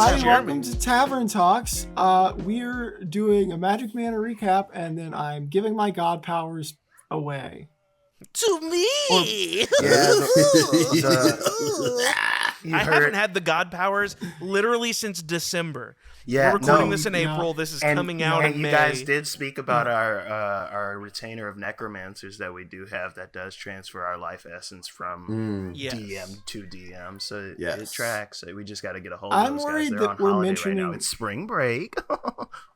everybody. Welcome to Tavern Talks. We're doing a Magic Manor recap, and then I'm giving my god powers away. To me! I haven't had the god powers literally since December. Yeah, we're recording this in April. This is coming out in May. You guys did speak about our retainer of necromancers that we do have that does transfer our life essence from DM to DM. So it tracks. So we just got to get a hold of those guys. I'm worried that we're mentioning right now. It's spring break.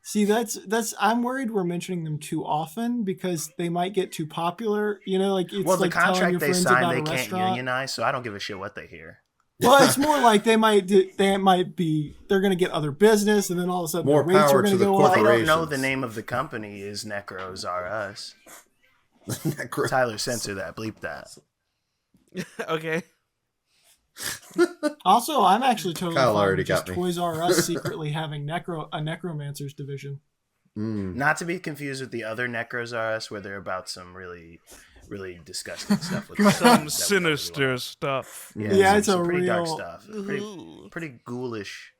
See, that's. I'm worried we're mentioning them too often because they might get too popular. You know, like it's the contract they signed, they can't restaurant. unionize, so I don't give a shit what they hear. Well, it's more like they're going to get other business, and then all of a sudden more the rates power are going to to go the up. They don't know the name of the company is Necros Are Us. Tyler, censor that. Bleep that. Okay. Also, I'm actually totally Kyle fine already with just got me. Toys R Us secretly having a necromancer's division. Not to be confused with the other Necros Are Us, where they're about some really disgusting stuff. With some sinister stuff. Yeah, it's some pretty real dark stuff. Pretty ghoulish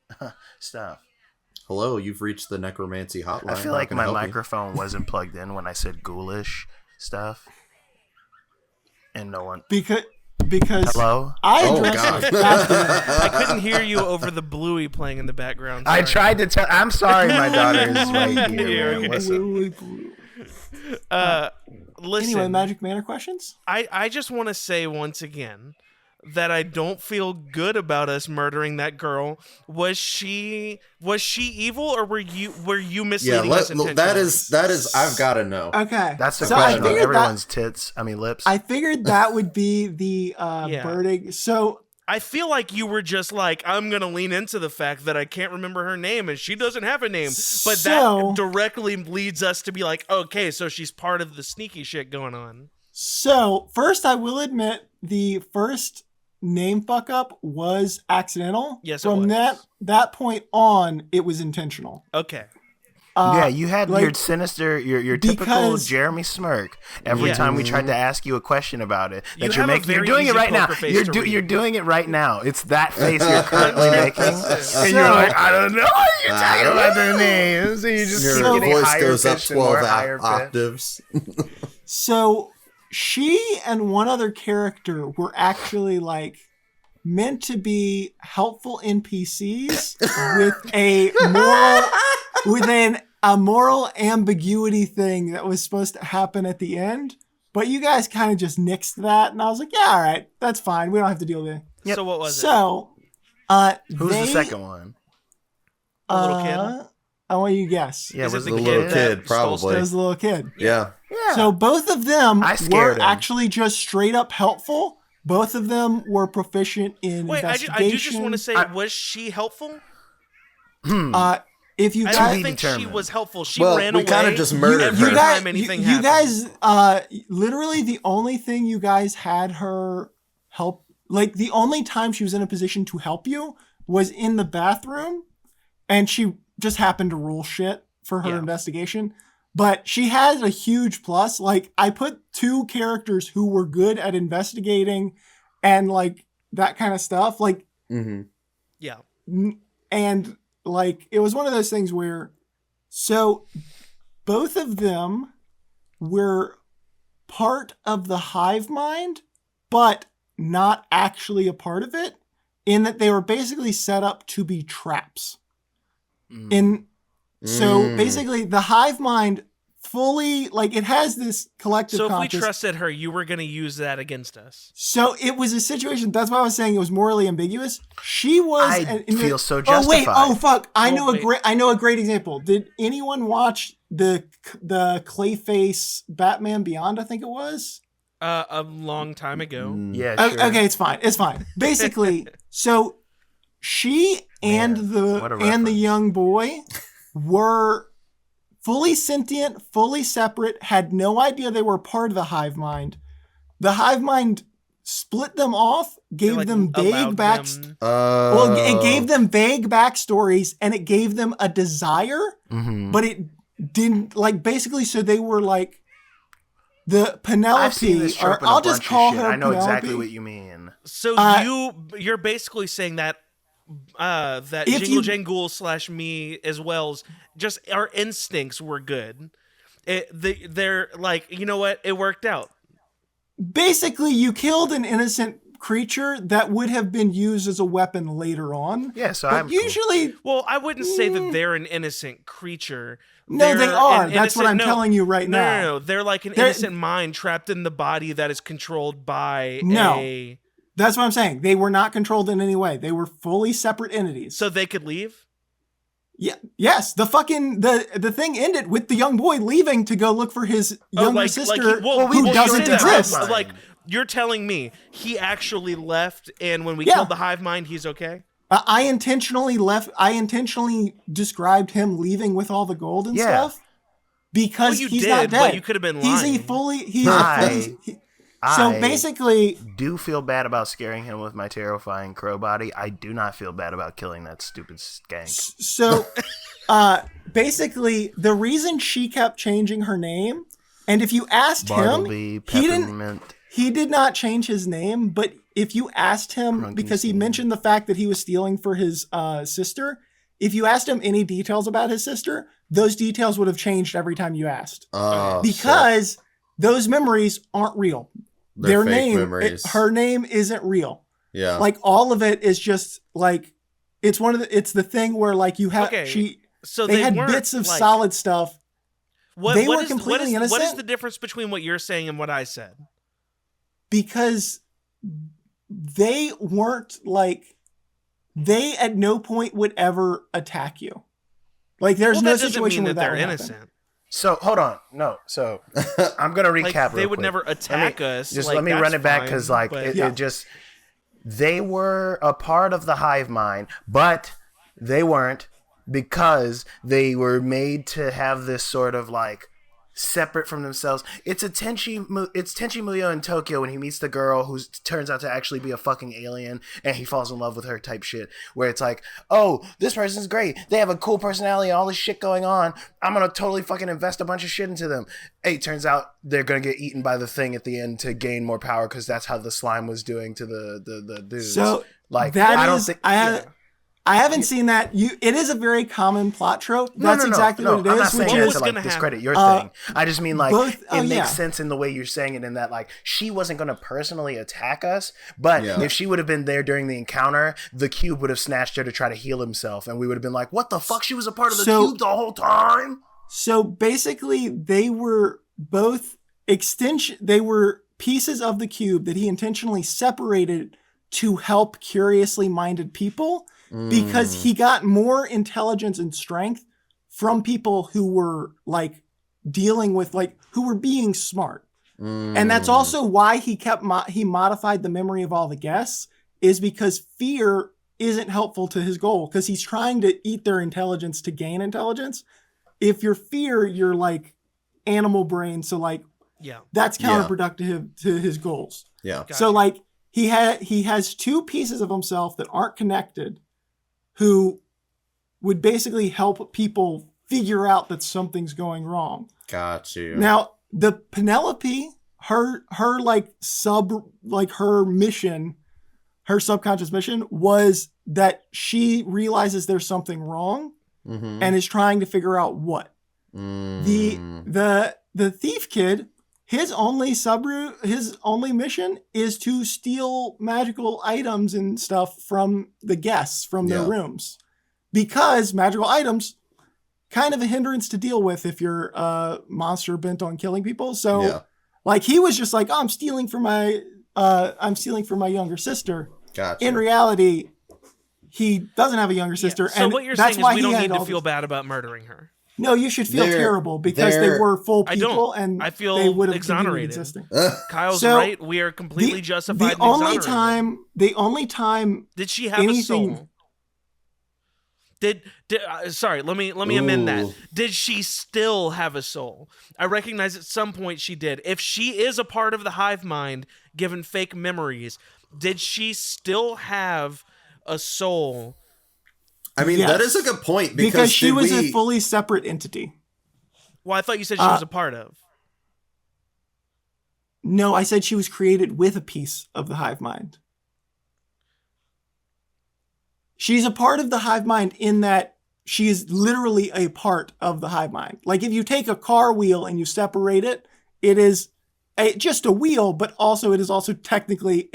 stuff. Hello, you've reached the necromancy hotline. I feel like my microphone wasn't plugged in when I said ghoulish stuff, and no one because hello. I couldn't hear you over the Bluey playing in the background. Sorry. I tried to tell. I'm sorry, my daughter is right here. Okay. Listen. Listen. Anyway, Magic Manor questions? I just want to say once again that I don't feel good about us murdering that girl. Was she evil, or were you misleading us intentionally? that is I've got to know. Okay. That's the question on everyone's lips. I figured that would be the verdict. So I feel like you were just like, I'm going to lean into the fact that I can't remember her name and she doesn't have a name. But that directly leads us to be like, okay, so she's part of the sneaky shit going on. So, first I will admit the first name fuck up was accidental. Yes, From that point on, it was intentional. Okay. You had your sinister, your typical Jeremy smirk every time we tried to ask you a question about it. That you're making. You're doing it right now. You're doing it right now. It's that face you're currently making, and you're like, I don't know. You're talking about their names, and you just keep getting voice higher goes up pitch and more 12 higher pitch. octaves. So she and one other character were actually like meant to be helpful NPCs with a moral ambiguity thing that was supposed to happen at the end. But you guys kind of just nixed that, and I was like, yeah, all right, that's fine. We don't have to deal with it. Yep. So what was it? So, who's the second one? A little kid? I want you to guess. Yeah, was it the little kid, probably. It was the little kid. Yeah. So both of them were him. actually just straight up helpful. Both of them were proficient in investigation. I do just want to say, was she helpful? If you I guys don't think she was helpful. She Well, ran we away. kinda just murdered every her. time anything you happened. guys, literally the only thing you guys had her help, like the only time she was in a position to help you was in the bathroom, and she just happened to rule shit for her investigation. But she has a huge plus. Like, I put two characters who were good at investigating and like that kind of stuff. Like, Yeah. and like, it was one of those things where, so both of them were part of the hive mind, but not actually a part of it, in that they were basically set up to be traps. So basically the hive mind fully, like, it has this collective So if conscious. we trusted her, you were going to use that against us. So it was a situation. That's why I was saying it was morally ambiguous. She was. I feel so justified. Oh fuck! I know a great example. Did anyone watch the Clayface Batman Beyond? I think it was. A long time ago. Yeah. Sure. Okay, it's fine. Basically, so she and the young boy were fully sentient, fully separate, had no idea they were part of the hive mind. The hive mind split them off, gave them vague it gave them vague backstories, and it gave them a desire, but it didn't, like, basically, so they were like the Penelope, or I'll just call her I know Penelope. exactly what you mean. So you're basically saying that that Jingle Jangle / me as well, just our instincts were good. They're like, you know what? It worked out. Basically, you killed an innocent creature that would have been used as a weapon later on. Yeah, so I'm usually cool. Well, I wouldn't say that they're an innocent creature. No, they are. That's what I'm telling you right now. No. They're like an innocent mind trapped in the body that is controlled by a... That's what I'm saying. They were not controlled in any way. They were fully separate entities. So they could leave? Yeah. Yes. The thing ended with the young boy leaving to go look for his younger sister who doesn't exist. Like, you're telling me he actually left, and when we killed the hive mind, he's okay? I intentionally left. I intentionally described him leaving with all the gold and stuff because he's not dead. But you could have been lying. So basically, do feel bad about scaring him with my terrifying crow body. I do not feel bad about killing that stupid skank. So, basically, the reason she kept changing her name, and if you asked Bartleby, him, he did not change his name, but if you asked him, because he mentioned the fact that he was stealing for his sister, if you asked him any details about his sister, those details would have changed every time you asked. Because those memories aren't real. They're fake memories. Her name isn't real. Yeah. Like all of it is just like, it's the thing where like you have, they had bits of solid stuff. They were completely innocent. What is the difference between what you're saying and what I said? Because they weren't like, they at no point would ever attack you. Like there's no situation where they're innocent. So hold on, no. So I'm gonna recap. They would never attack us. Just let me run it back because it just they were a part of the hive mind, but they weren't because they were made to have this sort of like separate from themselves. It's Tenchi Muyo in Tokyo when he meets the girl who turns out to actually be a fucking alien and he falls in love with her type shit, where it's like, oh, this person's great, they have a cool personality, all this shit going on, I'm gonna totally fucking invest a bunch of shit into them. Hey, turns out they're gonna get eaten by the thing at the end to gain more power because that's how the slime was doing to the dudes. So like that I haven't seen that. It is a very common plot trope. That's exactly what it is. I'm not saying it to like discredit your thing. I just mean like it makes sense in the way you're saying it, in that like she wasn't going to personally attack us, but if she would have been there during the encounter, the cube would have snatched her to try to heal himself, and we would have been like, "What the fuck? She was a part of the cube the whole time." So basically, they were both extension. They were pieces of the cube that he intentionally separated to help curiously minded people. Because he got more intelligence and strength from people who were like dealing with like who were being smart. And that's also why he he modified the memory of all the guests, is because fear isn't helpful to his goal, because he's trying to eat their intelligence to gain intelligence. If you're fear, you're like animal brain. So like, that's counterproductive to his goals. Yeah. Gotcha. So like he has two pieces of himself that aren't connected, who would basically help people figure out that something's going wrong. Got you. Now, the Penelope, her mission, her subconscious mission was that she realizes there's something wrong and is trying to figure out what. The thief kid, his only mission is to steal magical items and stuff from the guests from their rooms, because magical items kind of a hindrance to deal with if you're a monster bent on killing people. So like he was just like, oh, I'm stealing for my younger sister. Gotcha. In reality, he doesn't have a younger sister. So and what you're that's saying why is we don't need to feel bad about murdering her. No, you should feel terrible because they were full people, and I feel they would have exonerated. Existing. Kyle's right. We are completely justified. The only time did she have a soul? Sorry, let me amend that. Did she still have a soul? I recognize at some point she did. If she is a part of the hive mind, given fake memories, did she still have a soul? I mean, that is a good point, because she was a fully separate entity. Well, I thought you said she was a part of. No, I said she was created with a piece of the hive mind. she's a part of the hive mind in that she is literally a part of the hive mind. Like if you take a car wheel and you separate it, it is just a wheel, but also it is also technically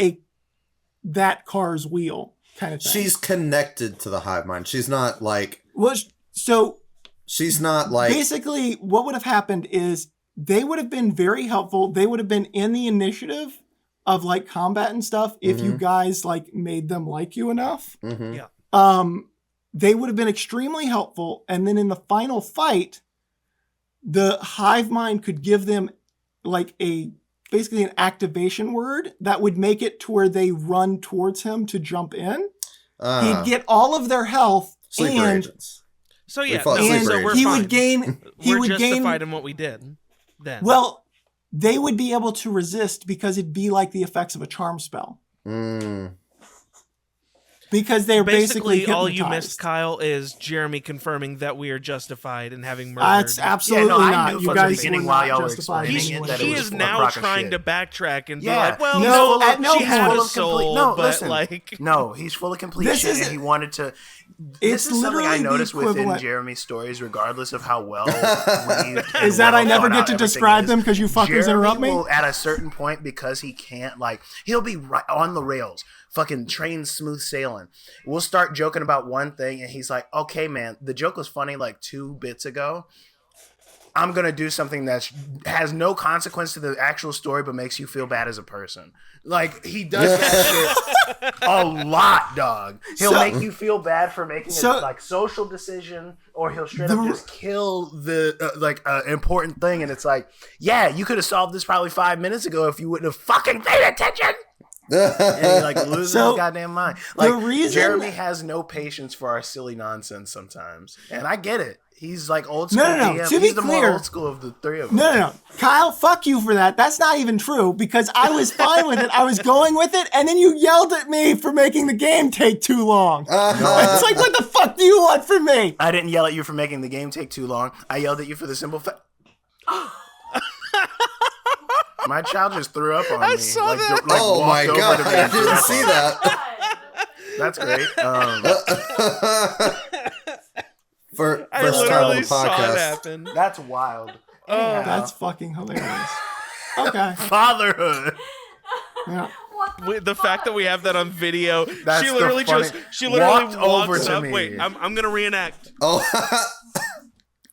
that car's wheel kind of thing. She's connected to the hive mind. She's not like... Well, so... She's not like... Basically, what would have happened is they would have been very helpful. They would have been in the initiative of like combat and stuff if you guys like made them like you enough. Mm-hmm. Yeah. They would have been extremely helpful. And then in the final fight, the hive mind could give them like basically an activation word that would make it to where they run towards him to jump in. He'd get all of their health Sleeper agents. So yeah, so we're he fine. would gain. We're justified in what we did then. Well, they would be able to resist because it'd be like the effects of a charm spell. Because they're basically all you missed, Kyle, is Jeremy confirming that we are justified in having murdered. That's absolutely not. You guys were not justified. He is now trying to backtrack and be like, well, she had a soul, but like... No, he's full of complete shit, and he wanted to... This is something I noticed within Jeremy's stories, regardless of how well is that I never get to describe them because you fuckers interrupt me? Will, at a certain point, because he can't, like, he'll be right on the rails, fucking train smooth sailing. We'll start joking about one thing, and he's like, okay, man, the joke was funny like 2 bits ago. I'm going to do something that has no consequence to the actual story, but makes you feel bad as a person. Like, he does that shit a lot, dog. He'll make you feel bad for making a like social decision, or he'll straight up just kill the important thing. And it's like, yeah, you could have solved this probably 5 minutes ago if you wouldn't have fucking paid attention. And he like loses his goddamn mind. Like Jeremy has no patience for our silly nonsense sometimes, and I get it. He's like old school. No. To be clear, more old school of the three of us. No. Kyle, fuck you for that. That's not even true because I was fine with it. I was going with it, and then you yelled at me for making the game take too long. It's like, what the fuck do you want from me? I didn't yell at you for making the game take too long. I yelled at you for the simple fact. My child just threw up on me. I saw that. Oh my god! I didn't see that. That's great. I literally saw it happen. That's wild. That's fucking hilarious. Okay. Fatherhood. Yeah. The fact that we have that on video, That's she literally walked over walks to up. me. Wait, I'm gonna reenact. Oh.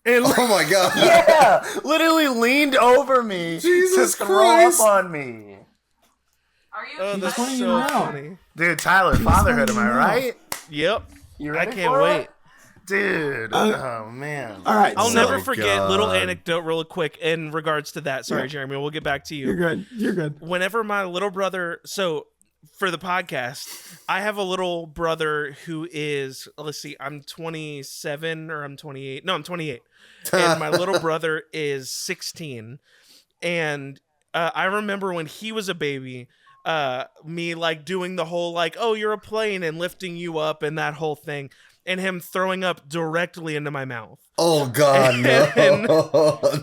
Oh my god. Yeah, literally leaned over me Jesus to throw Christ. up on me. Are you? Oh, that's so funny. Dude, Tyler, fatherhood, am I right? Yep. You ready I can't for wait. it? Dude, oh man. All right. I'll so, never forget, God. little anecdote real quick in regards to that. Sorry, Jeremy, we'll get back to you. You're good. Whenever my little brother, so for the podcast, I have a little brother who is, let's see, I'm 27 or I'm 28. No, I'm 28. And my little brother is 16. And I remember when he was a baby, me like doing the whole like, oh, you're a plane and lifting you up and that whole thing. And him throwing up directly into my mouth. Oh God, no!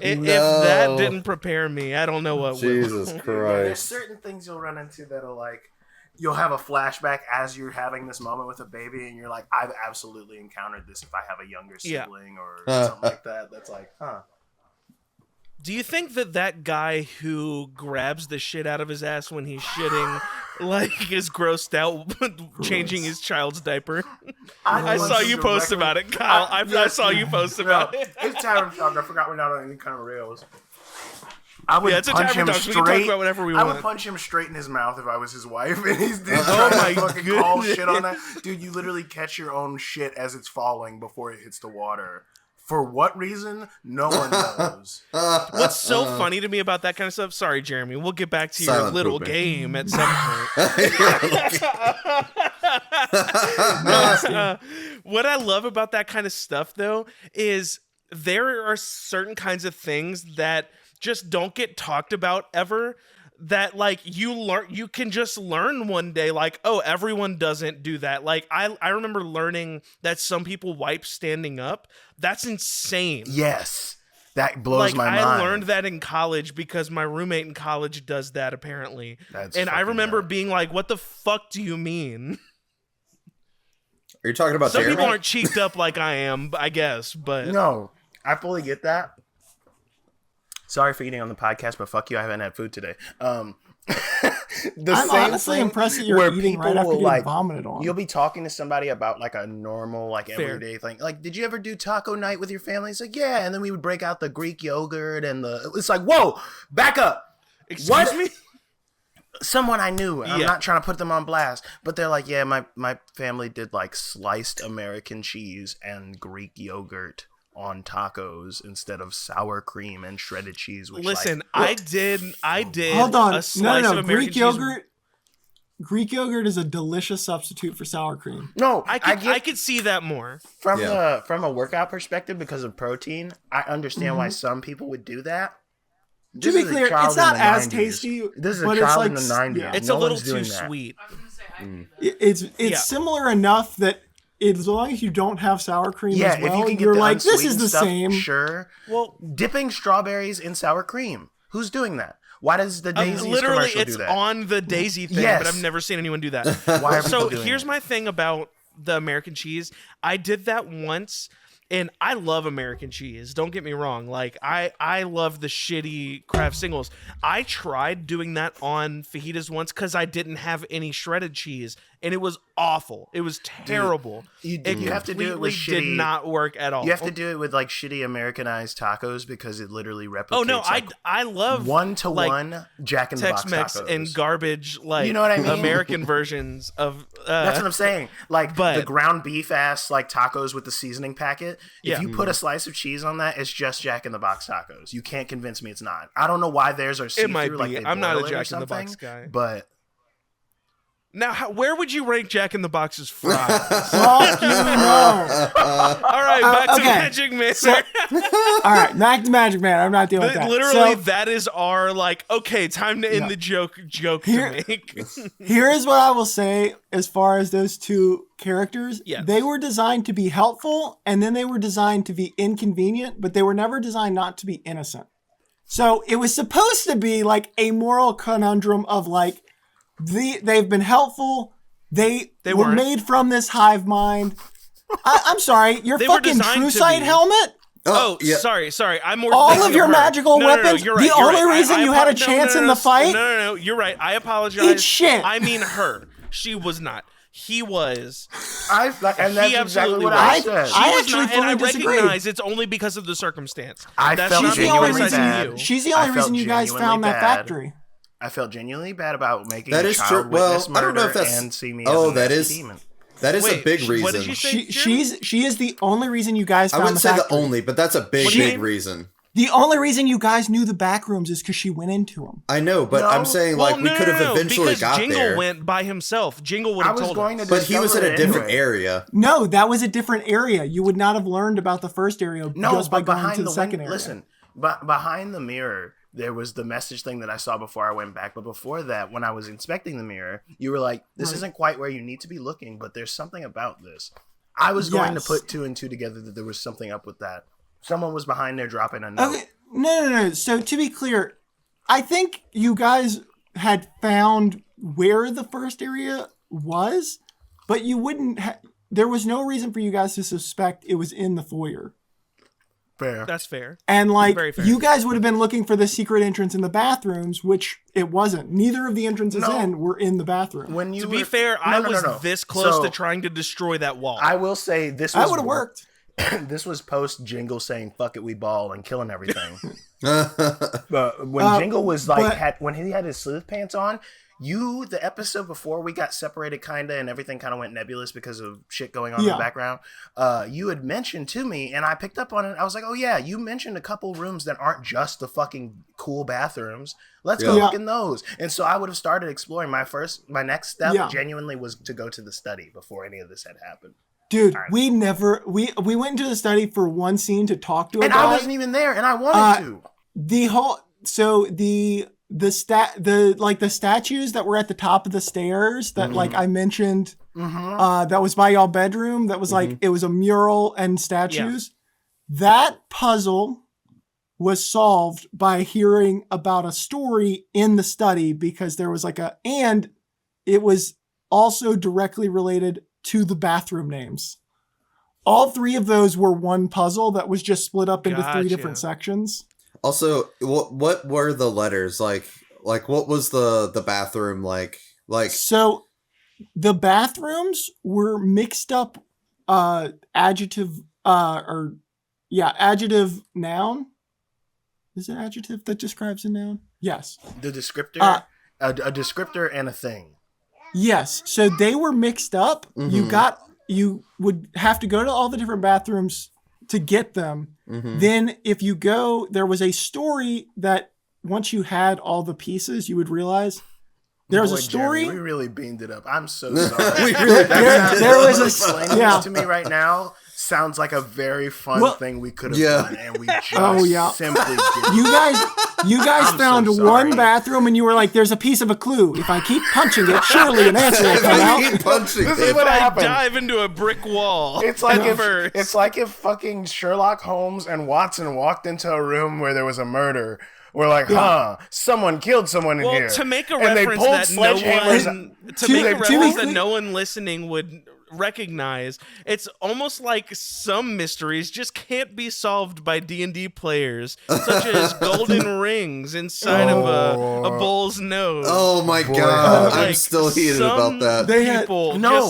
If that didn't prepare me, I don't know what Jesus will. Christ! There's certain things you'll run into that'll like, you'll have a flashback as you're having this moment with a baby, and you're like, I've absolutely encountered this if I have a younger sibling or something like that. That's like, huh. Do you think that guy who grabs the shit out of his ass when he's shitting, like, is grossed out changing his child's diaper? I saw you post about it, Kyle. I saw you post about it. It's Tavern Talk. I forgot we're not on any kind of rails. I would it's punch a him Tavern Talk. straight. We can talk about whatever we I want. would punch him straight in his mouth if I was his wife, and he's Oh my fucking call goodness. shit on that. Dude, you literally catch your own shit as it's falling before it hits the water. For what reason? No one knows. What's so funny to me about that kind of stuff? Sorry, Jeremy. We'll get back to your little game at some point. What I love about that kind of stuff, though, is there are certain kinds of things that just don't get talked about ever. That like you can just learn one day, like, oh, everyone doesn't do that. Like I remember learning that some people wipe standing up. That's insane. Yes, that blows my mind. I learned that in college because my roommate in college does that apparently. And I remember being like, what the fuck do you mean? Are you talking about Some Jeremy? people aren't cheeked up like I am, I guess, but No, I fully get that. Sorry for eating on the podcast, but fuck you, I haven't had food today. I'm honestly impressed that you're eating right after getting vomited on. You'll be talking to somebody about like a normal, like everyday thing. Like, did you ever do taco night with your family? It's like, yeah. And then we would break out the Greek yogurt and it's like, whoa, back up. Excuse me? Someone I knew. I'm not trying to put them on blast, but they're like, yeah, my family did like sliced American cheese and Greek yogurt on tacos instead of sour cream and shredded cheese. Which listen, I did. Hold on, a slice of American Greek cheese. yogurt. Greek yogurt is a delicious substitute for sour cream. No, I could see that more from a workout perspective because of protein. I understand why some people would do that. To be clear, it's not as tasty. This is but a child it's in the 90s. Yeah. It's No a little one's too doing that. sweet. It's similar enough that as long as you don't have sour cream as well, if you can get you're the like, this is unsweetened the stuff, same. Sure. Well, dipping strawberries in sour cream. Who's doing that? Why does the Daisy's literally, commercial it's do that? on the Daisy thing, Yes. but I've never seen anyone do that. Why are So people doing here's it? my thing about the American cheese. I did that once, and I love American cheese. Don't get me wrong. Like I love the shitty Kraft singles. I tried doing that on fajitas once because I didn't have any shredded cheese, and it was awful. It was terrible. You have to do it with Completely shitty. did not work at all. You have to do it with like shitty Americanized tacos because it literally replicates. Oh no, like, I love 1-to-1 Jack in the Box Tex-Mex tacos and garbage, like, You know what I mean? American versions of. That's what I'm saying. Like but- the ground beef ass like tacos with the seasoning packet. Yeah. If you put a slice of cheese on that, it's just Jack in the Box tacos. You can't convince me it's not. I don't know why theirs are see-through. It might be. Like they I'm not a boil it or Jack in the Box something, guy. But Now, where would you rank Jack in the Box's fries? Fuck you, no. All right, back to okay. Magic Manor. All right, back to Magic Man. I'm not dealing with that. Literally, So, that is our like. Okay, time to end the joke Here- to make. here is what I will say as far as those two characters. Yes. They were designed to be helpful, and then they were designed to be inconvenient, but they were never designed not to be innocent. So it was supposed to be like a moral conundrum of like, they've been helpful. They were weren't. made from this hive mind. I'm sorry, your They were fucking designed true to sight be. helmet? Oh, yeah. sorry. I'm more. All thinking of your her. magical No, weapons? you're right, The you're only right. reason you had a chance in the fight? No, you're right. I apologize. Eat shit. I mean her. She was not. He was. and that's He exactly absolutely what was. I said. I She was actually not, and fully I disagree. recognize it's only because of the circumstance. I That's felt not She's the only because I genuinely see bad. you. She's the I only felt reason you guys genuinely found that bad. factory. I felt genuinely bad about making That a is child true. Well, witness I don't know murder if that's- and see me Oh, as a that nasty is- demon. That is a Wait, big what reason. did you say? Jeremy? She is the only reason you guys I found wouldn't the say factory. the only, but that's a big, What do you big mean? reason. The only reason you guys knew the back rooms is because she went into them. I know, but No. I'm saying like we could have eventually because got Jingle there. went by himself. Jingle would I have was told going us. to But he was in discover a it different anyway. area. No, that was a different area. You would not have learned about the first area No, just by but going behind to the the second win- area. listen, but behind the mirror, there was the message thing that I saw before I went back. But before that, when I was inspecting the mirror, you were like, "This Right. isn't quite where you need to be looking, but there's something about this." I was going to Yes. put 2 and 2 together that there was something up with that. Someone was behind there dropping a note. Okay, no. So to be clear, I think you guys had found where the first area was, but you wouldn't. There was no reason for you guys to suspect it was in the foyer. Fair. That's fair. And like Very fair. you guys would have been looking for the secret entrance in the bathrooms, which it wasn't. Neither of the entrances No. in were in the bathroom. When you To were, be fair, No, I no, was no. this close So, to trying to destroy that wall. I will say this That was would have worked. This was post Jingle saying "fuck it, we ball" and killing everything. But when Jingle was like, but- when he had his sleuth pants on, the episode before we got separated, kinda, and everything kind of went nebulous because of shit going on in Yeah. the background. You had mentioned to me, and I picked up on it. I was like, oh yeah, you mentioned a couple rooms that aren't just the fucking cool bathrooms. Let's go Yeah. look in those. And so I would have started exploring. My next step Yeah. genuinely was to go to the study before any of this had happened. Dude, we went into the study for one scene to talk to a And guy. I wasn't even there, and I wanted to. The whole the statues that were at the top of the stairs that like I mentioned that was by y'all bedroom that was like it was a mural and statues. That puzzle was solved by hearing about a story in the study because there was and it was also directly related to the bathroom names. All 3 of those were one puzzle that was just split up into 3 different sections. Also, what were the letters like? Like, what was the bathroom like? So, the bathrooms were mixed up. Adjective noun. Is it adjective that describes a noun? Yes. The descriptor, a descriptor and a thing. Yes. So they were mixed up. You would have to go to all the different bathrooms to get them. Then if you go, there was a story that once you had all the pieces, you would realize there was a story. Jeremy, we really beamed it up. I'm so sorry. there was a explaining this to me right now. Sounds like a very fun thing we could have done, and we just simply did. You guys found one bathroom, and you were like, "There's a piece of a clue. If I keep punching it, surely an answer will come out." This is what happened. Dive into a brick wall. It's like if fucking Sherlock Holmes and Watson walked into a room where there was a murder. We're like, someone killed someone in here. To make a reference that no one listening would recognize, it's almost like some mysteries just can't be solved by D&D players, such as golden rings inside of a bull's nose. Oh my god, I'm still heated about that.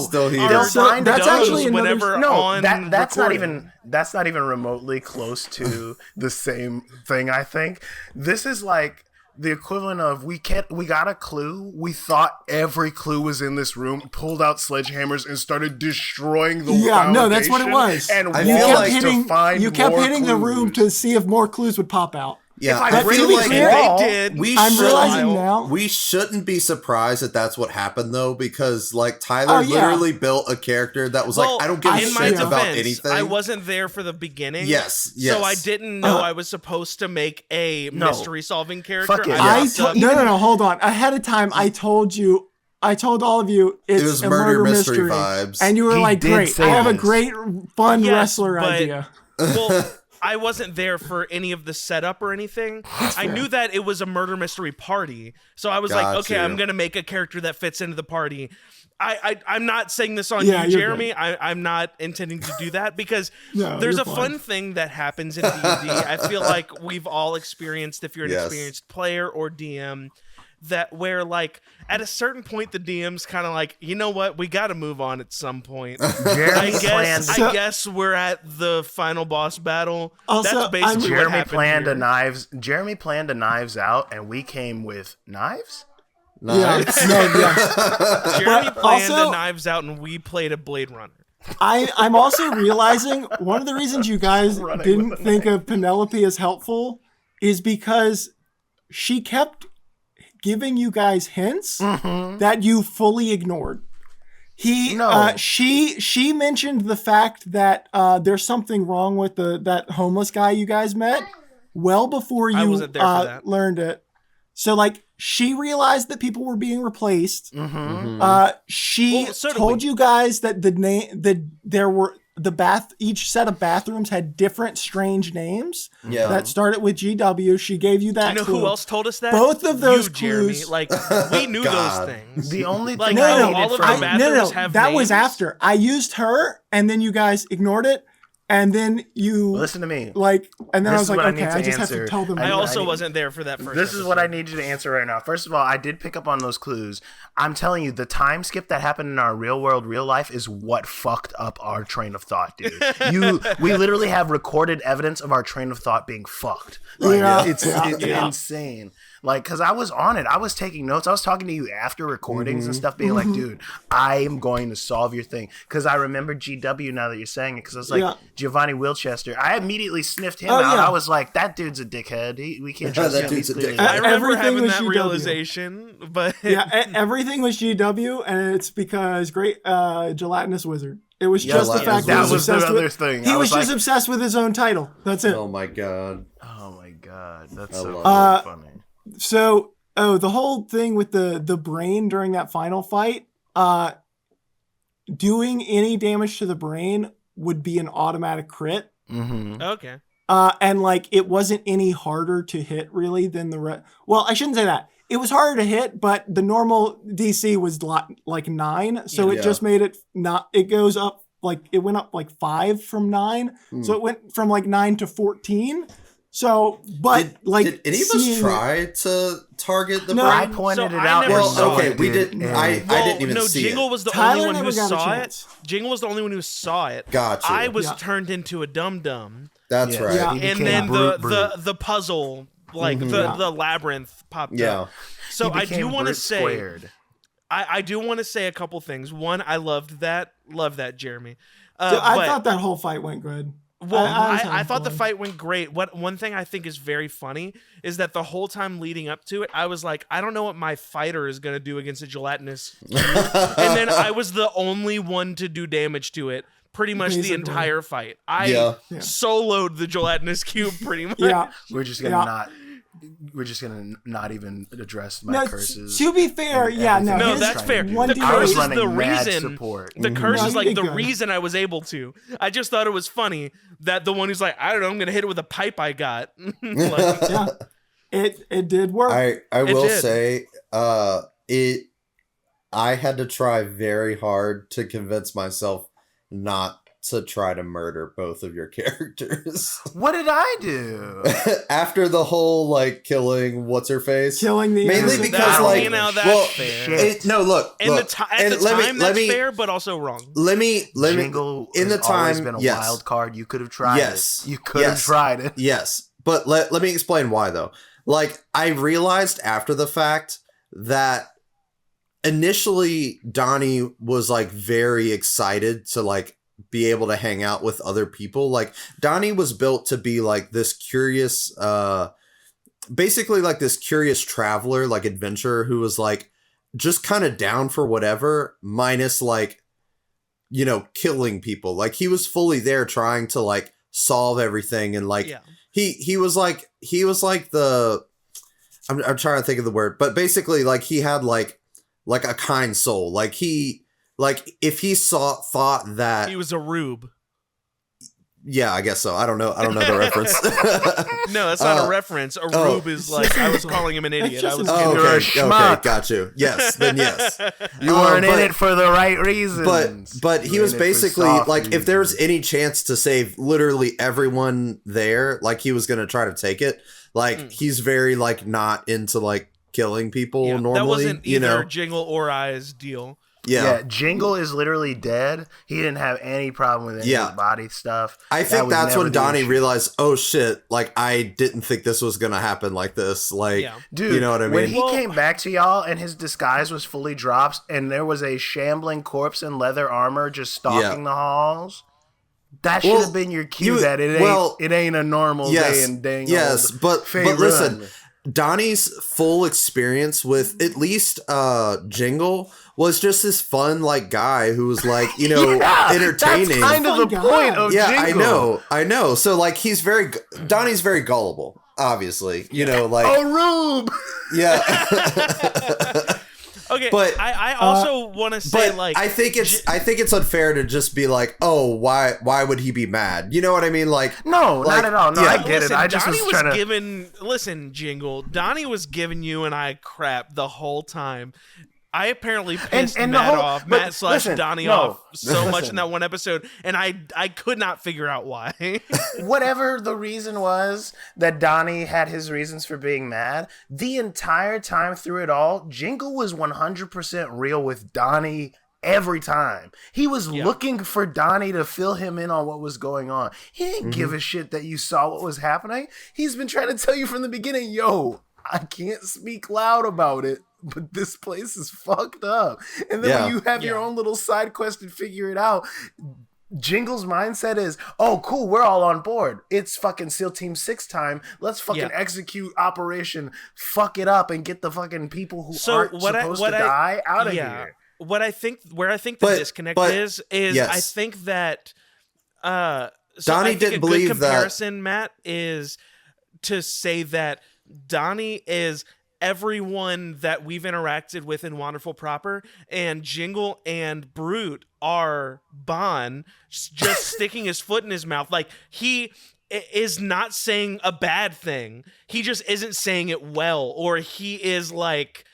Still heated. That's actually that's not even remotely close to the same thing. I think this is like the equivalent of we got a clue. We thought every clue was in this room, pulled out sledgehammers and started destroying the foundation. No, that's what it was. And you kept hitting the room to see if more clues would pop out. Yeah, I feel like they did. I'm realizing now. We shouldn't be surprised that that's what happened, though, because like Tyler literally built a character that was like, I don't give a shit about anything. I wasn't there for the beginning. Yes. So I didn't know I was supposed to make a mystery-solving character. Fuck it. No, hold on. Ahead of time, I told all of you it was a murder mystery vibes. And you were like, great, I have a great fun wrestler idea. Well, I wasn't there for any of the setup or anything. I knew that it was a murder mystery party. So I was like, okay, I'm going to make a character that fits into the party. I'm not saying this on you, Jeremy. I'm not intending to do that because there's a fun thing that happens in D&D. I feel like we've all experienced, if you're an experienced player or DM, that where like at a certain point the DM's kind of like, you know what, we got to move on at some point. I guess we're at the final boss battle. Also, that's basically Jeremy planned a knives out, and we came with knives. Jeremy planned a Knives Out, and we played a Blade Runner. I'm also realizing one of the reasons you guys didn't think of Penelope as helpful is because she kept giving you guys hints that you fully ignored. She mentioned the fact that there's something wrong with that homeless guy you guys met well before you learned it. So like she realized that people were being replaced. She told you guys that each set of bathrooms had different strange names that started with GW. She gave you that. You know clue. Who else told us that? Both of those Jeremy. clues. Like we knew those things. The only like thing all of the bathrooms have that names. was after I used her, and then you guys ignored it. And then you listen to me, and then I was like, okay, I just have to tell them. I also wasn't there for that first. This is what I need you to answer right now. First of all, I did pick up on those clues. I'm telling you, the time skip that happened in our real life is what fucked up our train of thought, dude. We literally have recorded evidence of our train of thought being fucked. It's insane. Like, because I was on it. I was taking notes. I was talking to you after recordings and stuff, being like, dude, I am going to solve your thing. Because I remember GW now that you're saying it. Because I was like, Giovanni Wilchester. I immediately sniffed him out. I was like, that dude's a dickhead. We can't trust him. Dude's a dickhead. I remember having that realization. But everything was GW, and it's because great gelatinous wizard. It was just the fact that was the other thing. He was just obsessed with his own title. That's it. Oh my god. That's so funny. So, the whole thing with the brain during that final fight, doing any damage to the brain would be an automatic crit. Okay. And like it wasn't any harder to hit really than the rest. Well, I shouldn't say that. it was harder to hit, but the normal DC was like 9, so it just made it not. It goes up like it went up like 5 from 9, so it went from like 9 to 14. So, but did any of us try to target the brain? I pointed it out. Well, okay, we didn't. I didn't even see Jingle it. was the Tyler only one who never got a saw chance. it. Jingle was the only one who saw it. Gotcha. I was turned into a dum-dum. That's right. Yeah. And then the puzzle, like the labyrinth popped up. So I do want to say, I do want to say a couple things. One, I loved that, Jeremy. I thought that whole fight went good. Well, I thought the fight went great. One thing I think is very funny is that the whole time leading up to it, I was like, I don't know what my fighter is going to do against a gelatinous cube. And then I was the only one to do damage to it pretty much the entire fight. I soloed the gelatinous cube pretty much. Yeah. We're just gonna not even address my curses. To be fair, no, that's fair. The curse is the reason. Support. The curse is like the reason I was able to. I just thought it was funny that the one who's like, I don't know, I'm gonna hit it with a pipe I got. It did work. I will say, I had to try very hard to convince myself not to try to murder both of your characters. What did I do? After the whole like killing what's her face, killing the mainly because like that's fair. Look, at the time that's fair, but also wrong. Let me Jingle in the time always been a wild card. You could have tried it. You could have tried it. Yes, but let me explain why though. Like I realized after the fact that initially Donnie was like very excited to like be able to hang out with other people. Like Donnie was built to be like this curious, basically like this curious traveler, like adventurer who was like just kind of down for whatever, minus like, you know, killing people. Like he was fully there trying to like solve everything. And like, he was like the, I'm trying to think of the word, but basically like he had like a kind soul. Like if he thought that he was a rube. Yeah, I guess so. I don't know the reference. No, that's not a reference. A rube is like, I was calling him an idiot. I was okay, got you. Yes, then yes. You weren't in it for the right reasons. But he was basically like, if there was any chance to save literally everyone there, like he was gonna try to take it. Like he's very like not into like killing people normally. That wasn't either Jingle or I's deal. Yeah, Jingle is literally dead. He didn't have any problem with any of his body stuff. I think that's when Donnie realized, oh shit, like I didn't think this was gonna happen like this. Like, dude, you know what I mean? When he came back to y'all and his disguise was fully dropped and there was a shambling corpse in leather armor just stalking the halls, that should have been your cue that it ain't a normal day and dang old but listen, Donnie's full experience with at least Jingle was just this fun like guy who was like, you know, entertaining. That's kind of the point of Jingle. I know. So like Donnie's very gullible, obviously. You know, like a rube. Yeah. Okay, but I also want to say like I think it's unfair to just be like, oh, why would he be mad? You know what I mean? Like no, not at all. No, I get it. I just Donnie was trying to listen, Jingle. Donnie was giving you and I crap the whole time. I apparently pissed Matt off, Donnie off so much in that one episode, and I could not figure out why. Whatever the reason was that Donnie had his reasons for being mad, the entire time through it all, Jingle was 100% real with Donnie every time. He was looking for Donnie to fill him in on what was going on. He didn't give a shit that you saw what was happening. He's been trying to tell you from the beginning, yo, I can't speak loud about it, but this place is fucked up. And then when you have your own little side quest and figure it out, Jingle's mindset is, oh, cool, we're all on board. It's fucking SEAL Team 6 time. Let's fucking execute Operation Fuck It Up and get the fucking people who aren't supposed to die out of here. Where I think the disconnect is I think that Donnie didn't believe that. A good comparison, Matt, is to say that Donnie is everyone that we've interacted with in Wanderful Proper, and Jingle and Brute are Bon just sticking his foot in his mouth. Like is not saying a bad thing. He just isn't saying it well, or he is like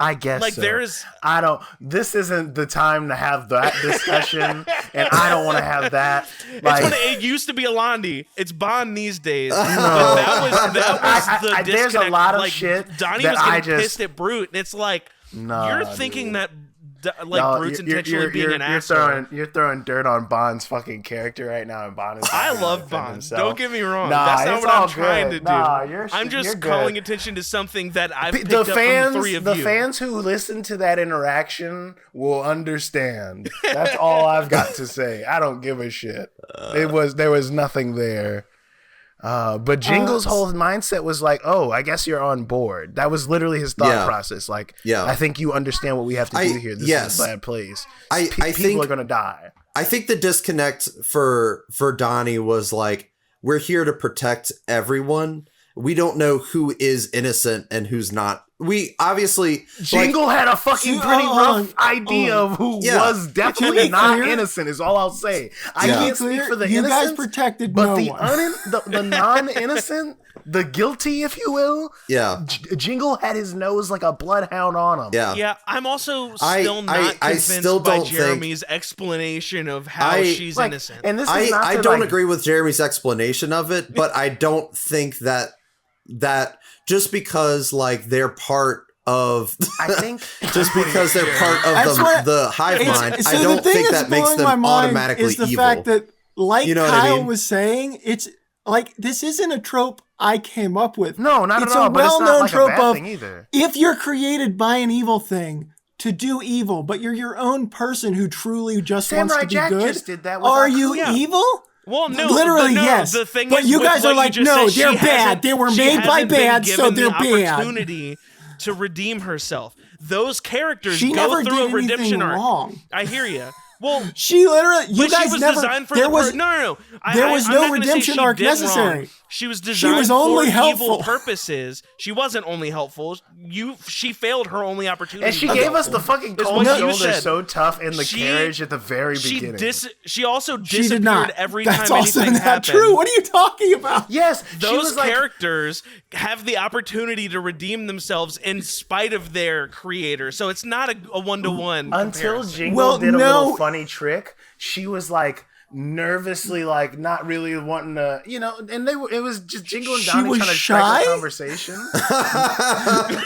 I guess like so. there's this isn't the time to have that discussion, and I don't want to have that. Like, it used to be Alandi. It's Bond these days. But that was the disconnect. There's a lot of like, shit Donnie that was getting pissed at Brute, and it's like you're thinking dude. that Brute's intentionally being an asshole. You're throwing dirt on Bond's fucking character right now, and Bond is. I love Bond. Himself. Don't get me wrong. Nah, that's not it's what I'm all trying good. to do. Nah, I'm just you're calling good. attention to something that I've picked The up fans, from the three of the you. fans who listen to that interaction will understand. That's all I've got to say. I don't give a shit. There was nothing there. But Jingle's whole mindset was like, "Oh, I guess you're on board." That was literally his thought process. Like, I think you understand what we have to do here. This is a bad place. People are gonna die. I think the disconnect for Donnie was like, we're here to protect everyone. We don't know who is innocent and who's not. We obviously Jingle had a fucking pretty rough idea of who was definitely not innocent. Is all I'll say. I can't speak for the innocent. You guys protected but no the one. the non-innocent, the guilty, if you will. Yeah, Jingle had his nose like a bloodhound on him. Yeah. I'm also still not convinced by Jeremy's explanation of how she's innocent. And this is I don't agree with Jeremy's explanation of it, but I don't think that just because like they're part of just because they're part of the hive mind, I don't think that makes them automatically is the evil. Fact that, like you know Kyle was saying, it's like this isn't a trope I came up with. No, not it's at all. A but it's not like trope a bad of thing either. If you're created by an evil thing to do evil, but you're your own person who truly just wants to be Jack good, just did that are you evil? Well, no, literally, yes. The thing but is, you guys are like, no, said, they're bad. They were made by bad, so they're bad. Opportunity to redeem herself. Those characters she go through a redemption wrong. arc. I hear you. Well, she literally, you but guys she was never. Designed for there was no. There was no redemption arc necessary. Wrong. She was designed she was only for helpful. evil purposes. She wasn't only helpful. She failed her only opportunity. And she gave us the fucking cold shoulder so tough in the carriage at the very beginning. She also disappeared did not. Every That's time also anything not happened. True. What are you talking about? Yes, those characters have the opportunity to redeem themselves in spite of their creator. So it's not a one-to-one until Jingle did a little funny trick. She was like nervously, like not really wanting to, and it was just Jingle and Donnie trying to strike a conversation.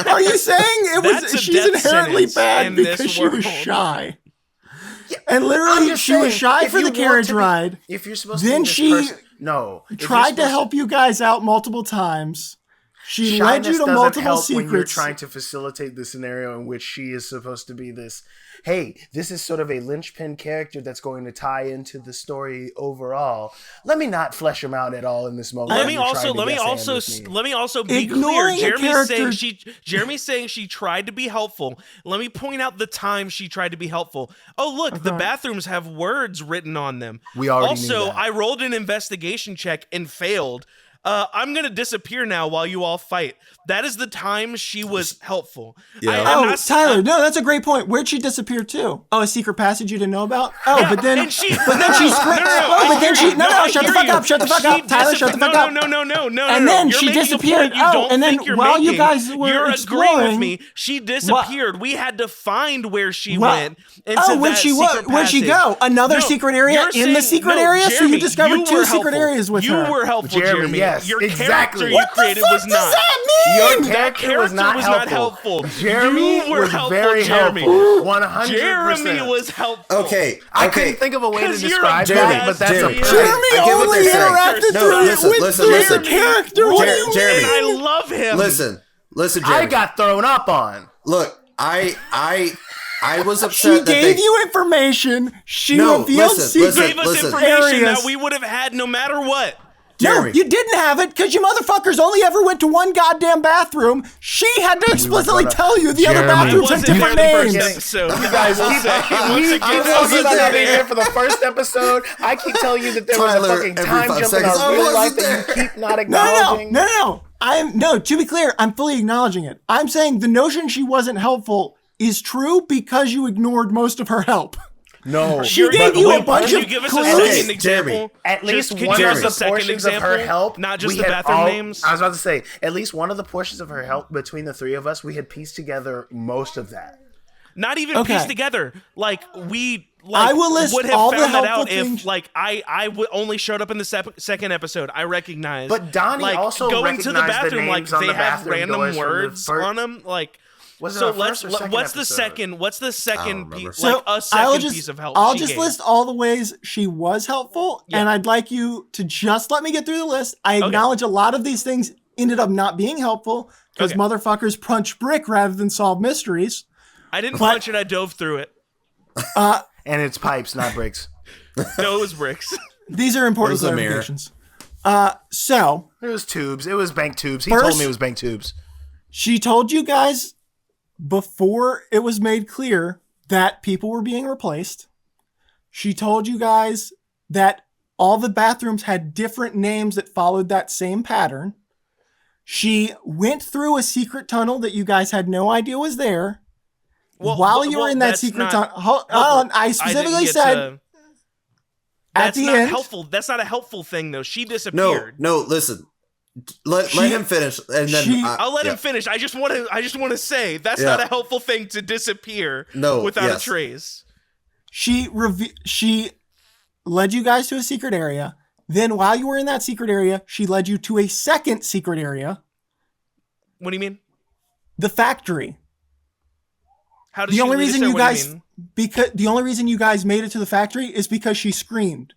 Are you saying it was? She's inherently bad because she was shy. Yeah, and literally, she was shy for the carriage ride. If you're supposed then to, she tried to help you guys out multiple times. She led you to multiple secrets. When you're trying to facilitate the scenario in which she is supposed to be this. Hey, this is sort of a linchpin character that's going to tie into the story overall. Let me not flesh him out at all in this moment. Let me also be clear. Jeremy's saying she tried to be helpful. Let me point out the time she tried to be helpful. Oh, look, the bathrooms have words written on them. We already knew that. I rolled an investigation check and failed. I'm going to disappear now while you all fight. That is the time she was helpful. Yeah. Tyler, no, that's a great point. Where'd she disappear to? Oh, a secret passage you didn't know about? Oh, yeah, but then she shut the fuck up. Shut the fuck up. Tyler, shut the fuck up. No. And then she disappeared. And then while you guys were exploring, agreeing with me, she disappeared. We had to find where she went. Where'd she go? Another secret area in the secret area? So you discovered two secret areas with her. You were helpful, Jeremy. Yes, your exactly. character you created was not. What the fuck does that mean? Your character was not helpful. Jeremy was very helpful. 100%. Jeremy was helpful. Okay. I couldn't think of a way to describe that, but that's Jeremy only interacted with your character. What do you mean? I love him. Listen, Jeremy. I got thrown up on. Look, I was upset. She gave you information. She revealed secrets. She gave us information that we would have had no matter what. Jeremy. No, you didn't have it because you motherfuckers only ever went to one goddamn bathroom. She had to explicitly tell you the other bathrooms had different names. You guys keep talking about being here for the first episode. I keep telling you that there was a fucking time jump in our real life that you keep not acknowledging. No. To be clear, I'm fully acknowledging it. I'm saying the notion she wasn't helpful is true because you ignored most of her help. No, she gave you a bunch of give us clues. a second example. At least Could one you of give the us a second portions of her example? help, Not just we the had bathroom names. I was about to say, at least one of the portions of her help between the three of us, we had pieced together most of that. Not even pieced together. Like I will list would have all found the that helpful out things. if I only showed up in the second episode. I recognize. But Donnie also going to the recognized the bathroom, like names on they the have bathroom random doors from the words first- on them. Like, Was it so our first or second what's the episode? second? What's the second remember. piece? So Like a second piece of help. I'll she just gave. list all the ways she was helpful, and I'd like you to just let me get through the list. I acknowledge a lot of these things ended up not being helpful because motherfuckers punch brick rather than solve mysteries. I didn't punch it. I dove through it. And it's pipes, not bricks. No, it was bricks. These are important There's a mirror. clarifications. So It was tubes. It was bank tubes. He First- told me it was bank tubes. she told you guys before it was made clear that people were being replaced. She told you guys that all the bathrooms had different names that followed that same pattern. She went through a secret tunnel that you guys had no idea was there. While you were in that secret tunnel, hold on, I specifically said at the end. Helpful. That's not a helpful thing, though. She disappeared. No, listen. Let him finish, and then I'll let him finish. I just want to say that's not a helpful thing to disappear. Without a trace. She led you guys to a secret area. Then, while you were in that secret area, she led you to a second secret area. What do you mean? The factory. How did the only reason you guys the only reason you guys made it to the factory is because she screamed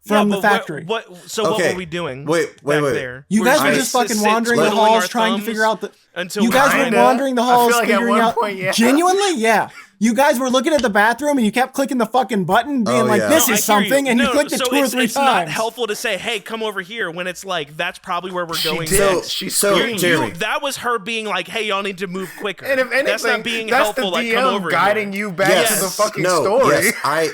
from the factory. What were we doing? Wait. There? You guys were just fucking wandering the halls trying to figure out the. You guys were wandering the halls figuring out. Genuinely, yeah. You guys were looking at the bathroom and you kept clicking the fucking button, being this is something, and you clicked it 2 or 3 times. It's not helpful to say, "Hey, come over here," when it's like that's probably where we're going. Jeremy, that was her being like, "Hey, y'all need to move quicker." And if anything, that's not being that's helpful. the DM like, come over guiding here. you back to the fucking story. Yes,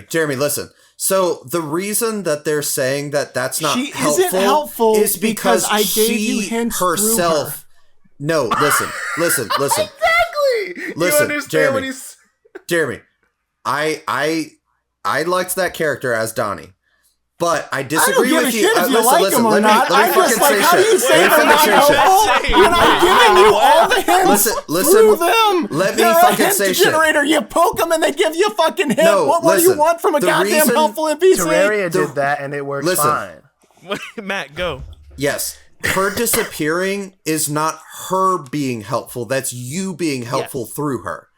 Jeremy, listen. So the reason that they're saying that that's not helpful is because I gave you hints herself. No, listen. Exactly. Listen, you understand Jeremy, what he's. Jeremy, I liked that character as Donnie. But I disagree with you. I don't give a shit if you like him or not. I'm just like, how do you say they're not helpful when I'm giving you all the hints through them? Let me fucking say shit. Generator. You poke them and they give you a fucking hint. No, what do you want from a goddamn helpful NPC? Terraria did that and it works fine. Matt, go. Yes. Her disappearing is not her being helpful. That's you being helpful through her.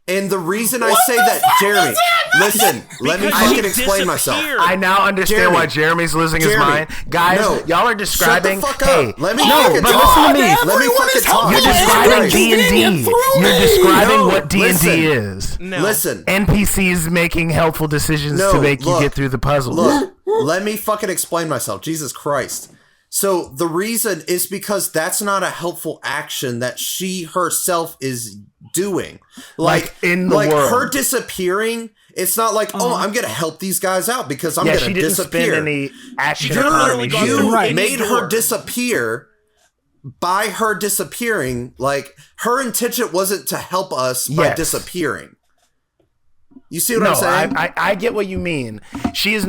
And the reason I say that, Jeremy, listen, let me fucking explain myself. I now understand why Jeremy's losing his mind. Guys, y'all are describing. Shut the fuck up. Let me listen to me. Let me fucking talk. You're describing D&D. You're describing what D&D is. Listen. NPCs making helpful decisions to make you get through the puzzle. Look, let me fucking explain myself. Jesus Christ. So the reason is because that's not a helpful action that she herself is doing. Like in the world. Her disappearing, it's not like, I'm going to help these guys out because I'm going to disappear. She didn't spend any action. You made her disappear by her disappearing. Like, her intention wasn't to help us by disappearing. You see what I'm saying? I get what you mean. She is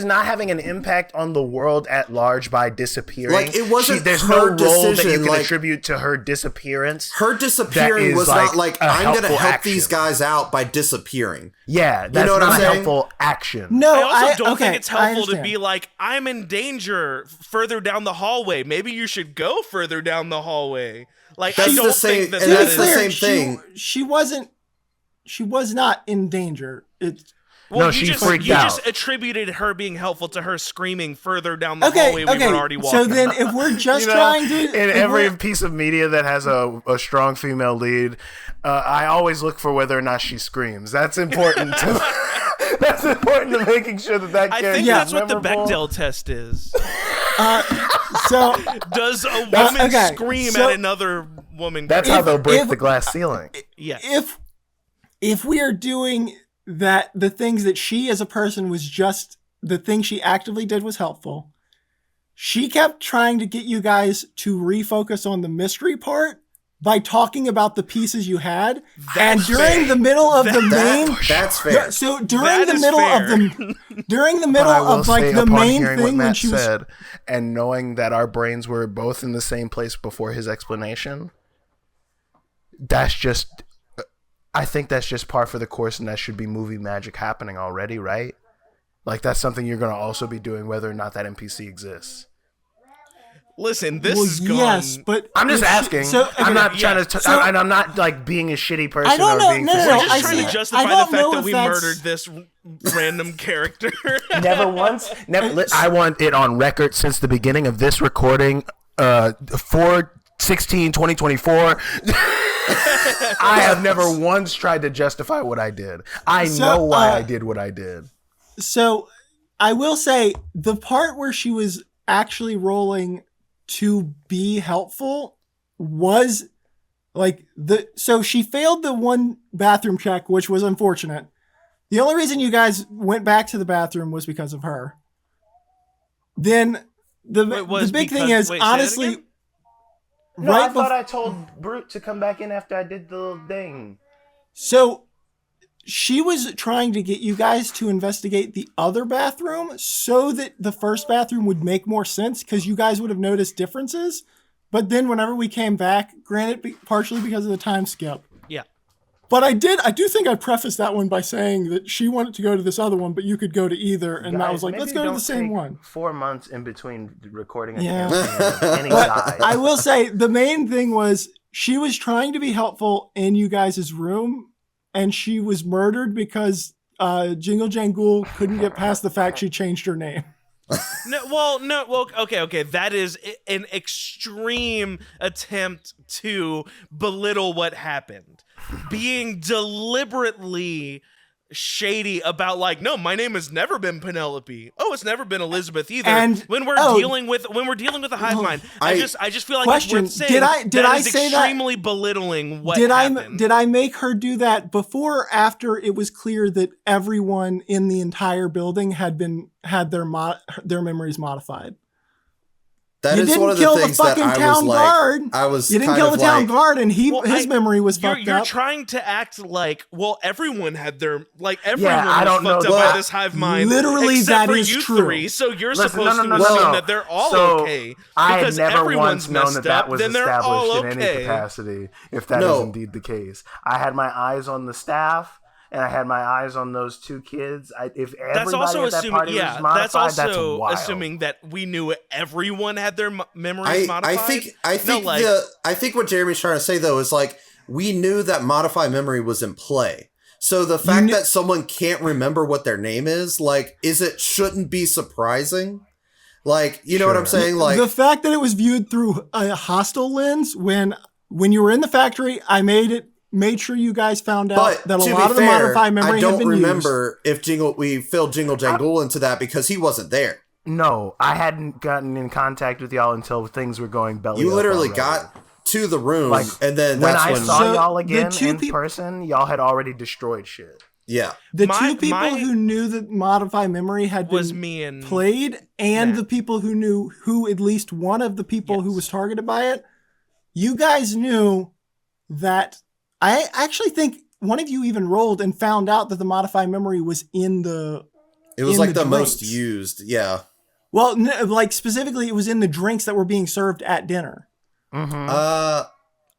not having an impact on the world at large by disappearing. Like, it wasn't there's her no role decision, that you can attribute to her disappearance. Her disappearing was not like, I'm going to help these guys out by disappearing. Yeah, that's not a helpful action. No, I also don't think it's helpful to be like, I'm in danger further down the hallway. Maybe you should go further down the hallway. Like, I don't think that is the same thing. She was not in danger. She freaked out. You just attributed her being helpful to her screaming further down the hallway we were already walking. So then if we're just trying to... In every piece of media that has a strong female lead, I always look for whether or not she screams. That's important to... That's important to making sure that character is that's what the Bechdel test is. So does a woman scream at another woman? That's how they'll break the glass ceiling. Yeah. If we are doing... that the things that she as a person was just the thing she actively did was helpful. She kept trying to get you guys to refocus on the mystery part by talking about the pieces you had. And during the middle of the main, that's fair. So during the middle of like the main thing when she said, and knowing that our brains were both in the same place before his explanation, I think that's just par for the course, and that should be movie magic happening already, right? Like, that's something you're going to also be doing whether or not that NPC exists. Listen, this is gone. Yes, but I'm just asking. I'm not trying to. I'm not like being a shitty person. I don't know. Being No. We're just trying to justify the fact that we murdered this random character. Never once. I want it on record since the beginning of this recording. 4/16/2024. I have never once tried to justify what I did. I know why I did what I did. So I will say the part where she was actually rolling to be helpful was like so she failed the one bathroom check, which was unfortunate. The only reason you guys went back to the bathroom was because of her. Then the big thing is, honestly, no, I thought I told Brute to come back in after I did the little thing. So she was trying to get you guys to investigate the other bathroom so that the first bathroom would make more sense because you guys would have noticed differences. But then whenever we came back, granted, partially because of the time skip. Yeah. But I do think I prefaced that one by saying that she wanted to go to this other one, but you could go to either. And I was like, let's go to the same one. 4 months in between recording any side. I will say the main thing was she was trying to be helpful in you guys' room. And she was murdered because Jingle Jangle couldn't get past the fact she changed her name. Okay. That is an extreme attempt to belittle what happened. Being deliberately shady about like, no, my name has never been Penelope. Oh, it's never been Elizabeth either. And when we're dealing with a hive mind, I just feel like it's worth saying did I say extremely belittling what happened. Did I make her do that before or after it was clear that everyone in the entire building had their memories modified? That is one of the things that I was You didn't kill the town guard, and his memory was fucked up. You're trying to act like, well, everyone had their everyone was fucked up by this hive mind. Literally, except that for is true. True. So you're supposed to assume that they're all okay because everyone's messed up. Then they're all okay. In any capacity, if that is indeed the case. I had my eyes on the staff. And I had my eyes on those two kids. If everybody at that party was modified, that's also that's wild. assuming that we knew everyone had their memories modified. I think what Jeremy's trying to say though is like we knew that modify memory was in play. So the fact that someone can't remember what their name is, like, shouldn't be surprising. Like, you know what I'm saying? Like the fact that it was viewed through a hostile lens when you were in the factory, I made sure you guys found out that a lot of the modify memory had been used. I don't remember if we filled Jingle Jangle into that because he wasn't there. No, I hadn't gotten in contact with y'all until things were going belly up. You literally got to the room, and then that's when I saw y'all again in person, y'all had already destroyed shit. Yeah. The two people who knew that modify memory had been played, and the people who knew who at least one of the people who was targeted by it, you guys knew that. I actually think one of you even rolled and found out that the modify memory was in the. It was like the most used, yeah. Well, like specifically, it was in the drinks that were being served at dinner. Mm-hmm. I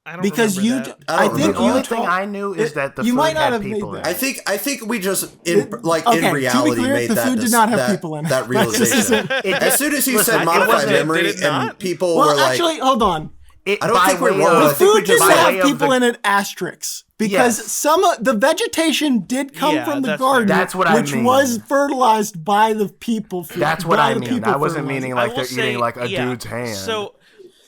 don't because remember that. I think the only thing I knew is that the food had people in it. I think we just in reality made the that. The food did not have people in it. That realization. As soon as you said modify memory, and people were like, actually, hold on. I don't think we're wrong. The food didn't have people in it, asterisks. Because some of the vegetation did come from the garden, which was fertilized by the people. That's what I mean. I wasn't meaning like they're eating like a dude's hand. So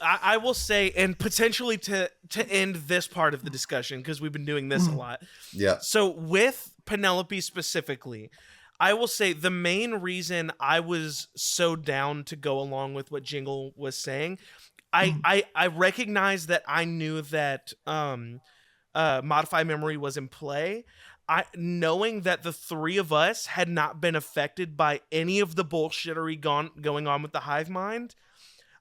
I will say, and potentially to end this part of the discussion, because we've been doing this a lot. Yeah. So with Penelope specifically, I will say the main reason I was so down to go along with what Jingle was saying, I recognize that I knew that modify memory was in play. Knowing that the three of us had not been affected by any of the bullshittery going on with the hive mind,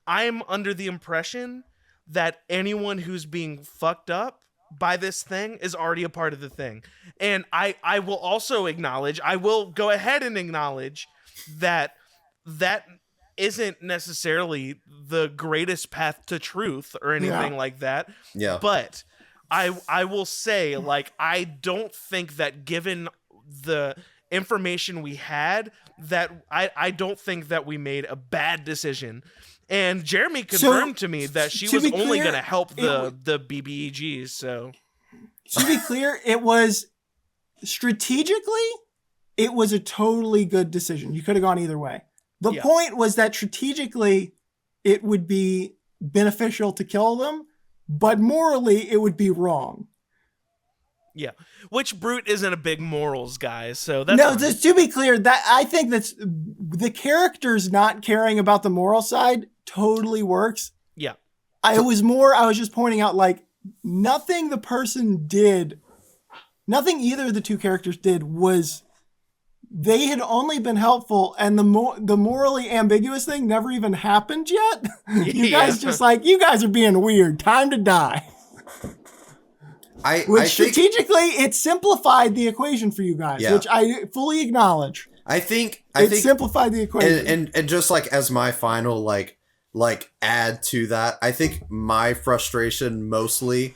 I am under the impression that anyone who's being fucked up by this thing is already a part of the thing. And I will also acknowledge, I will go ahead and acknowledge that isn't necessarily the greatest path to truth or anything like that. Yeah. But I will say, like, I don't think that given the information we had, that I don't think that we made a bad decision. And Jeremy confirmed to me that she was only going to help the BBEGs. So to be clear, it was strategically, it was a totally good decision. You could have gone either way. The point was that strategically, it would be beneficial to kill them, but morally, it would be wrong. Yeah, which Brute isn't a big morals guy, so that's no. Just to be clear, that I think that's the characters not caring about the moral side totally works. Yeah, I was just pointing out, like, nothing the person did, nothing either of the two characters did was. They had only been helpful, and the morally ambiguous thing never even happened yet. You guys just like, you guys are being weird. Time to die. Strategically, it simplified the equation for you guys, which I fully acknowledge. I think simplified the equation. And just like as my final like add to that, I think my frustration mostly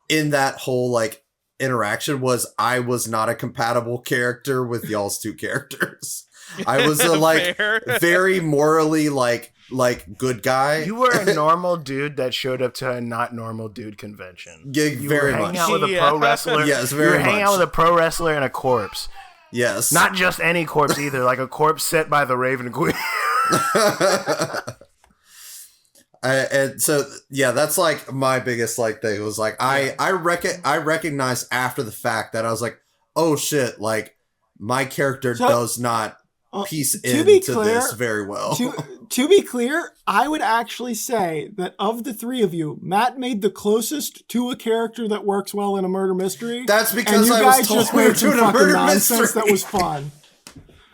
in that whole like interaction was I was not a compatible character with y'all's two characters. I was a like very morally like good guy. You were a normal dude that showed up to a not normal dude convention. Yeah, you very were much. Hanging out with a pro wrestler. Yes, very much. You were hanging out with a pro wrestler and a corpse. Yes. Not just any corpse either, like a corpse set by the Raven Queen. And so that's like my biggest like thing was like I recognized after the fact that I was like, oh shit, like my character does not piece into this very well. To be clear, I would actually say that of the three of you, Matt made the closest to a character that works well in a murder mystery. That's because I was told we were doing a murder mystery. That was fun.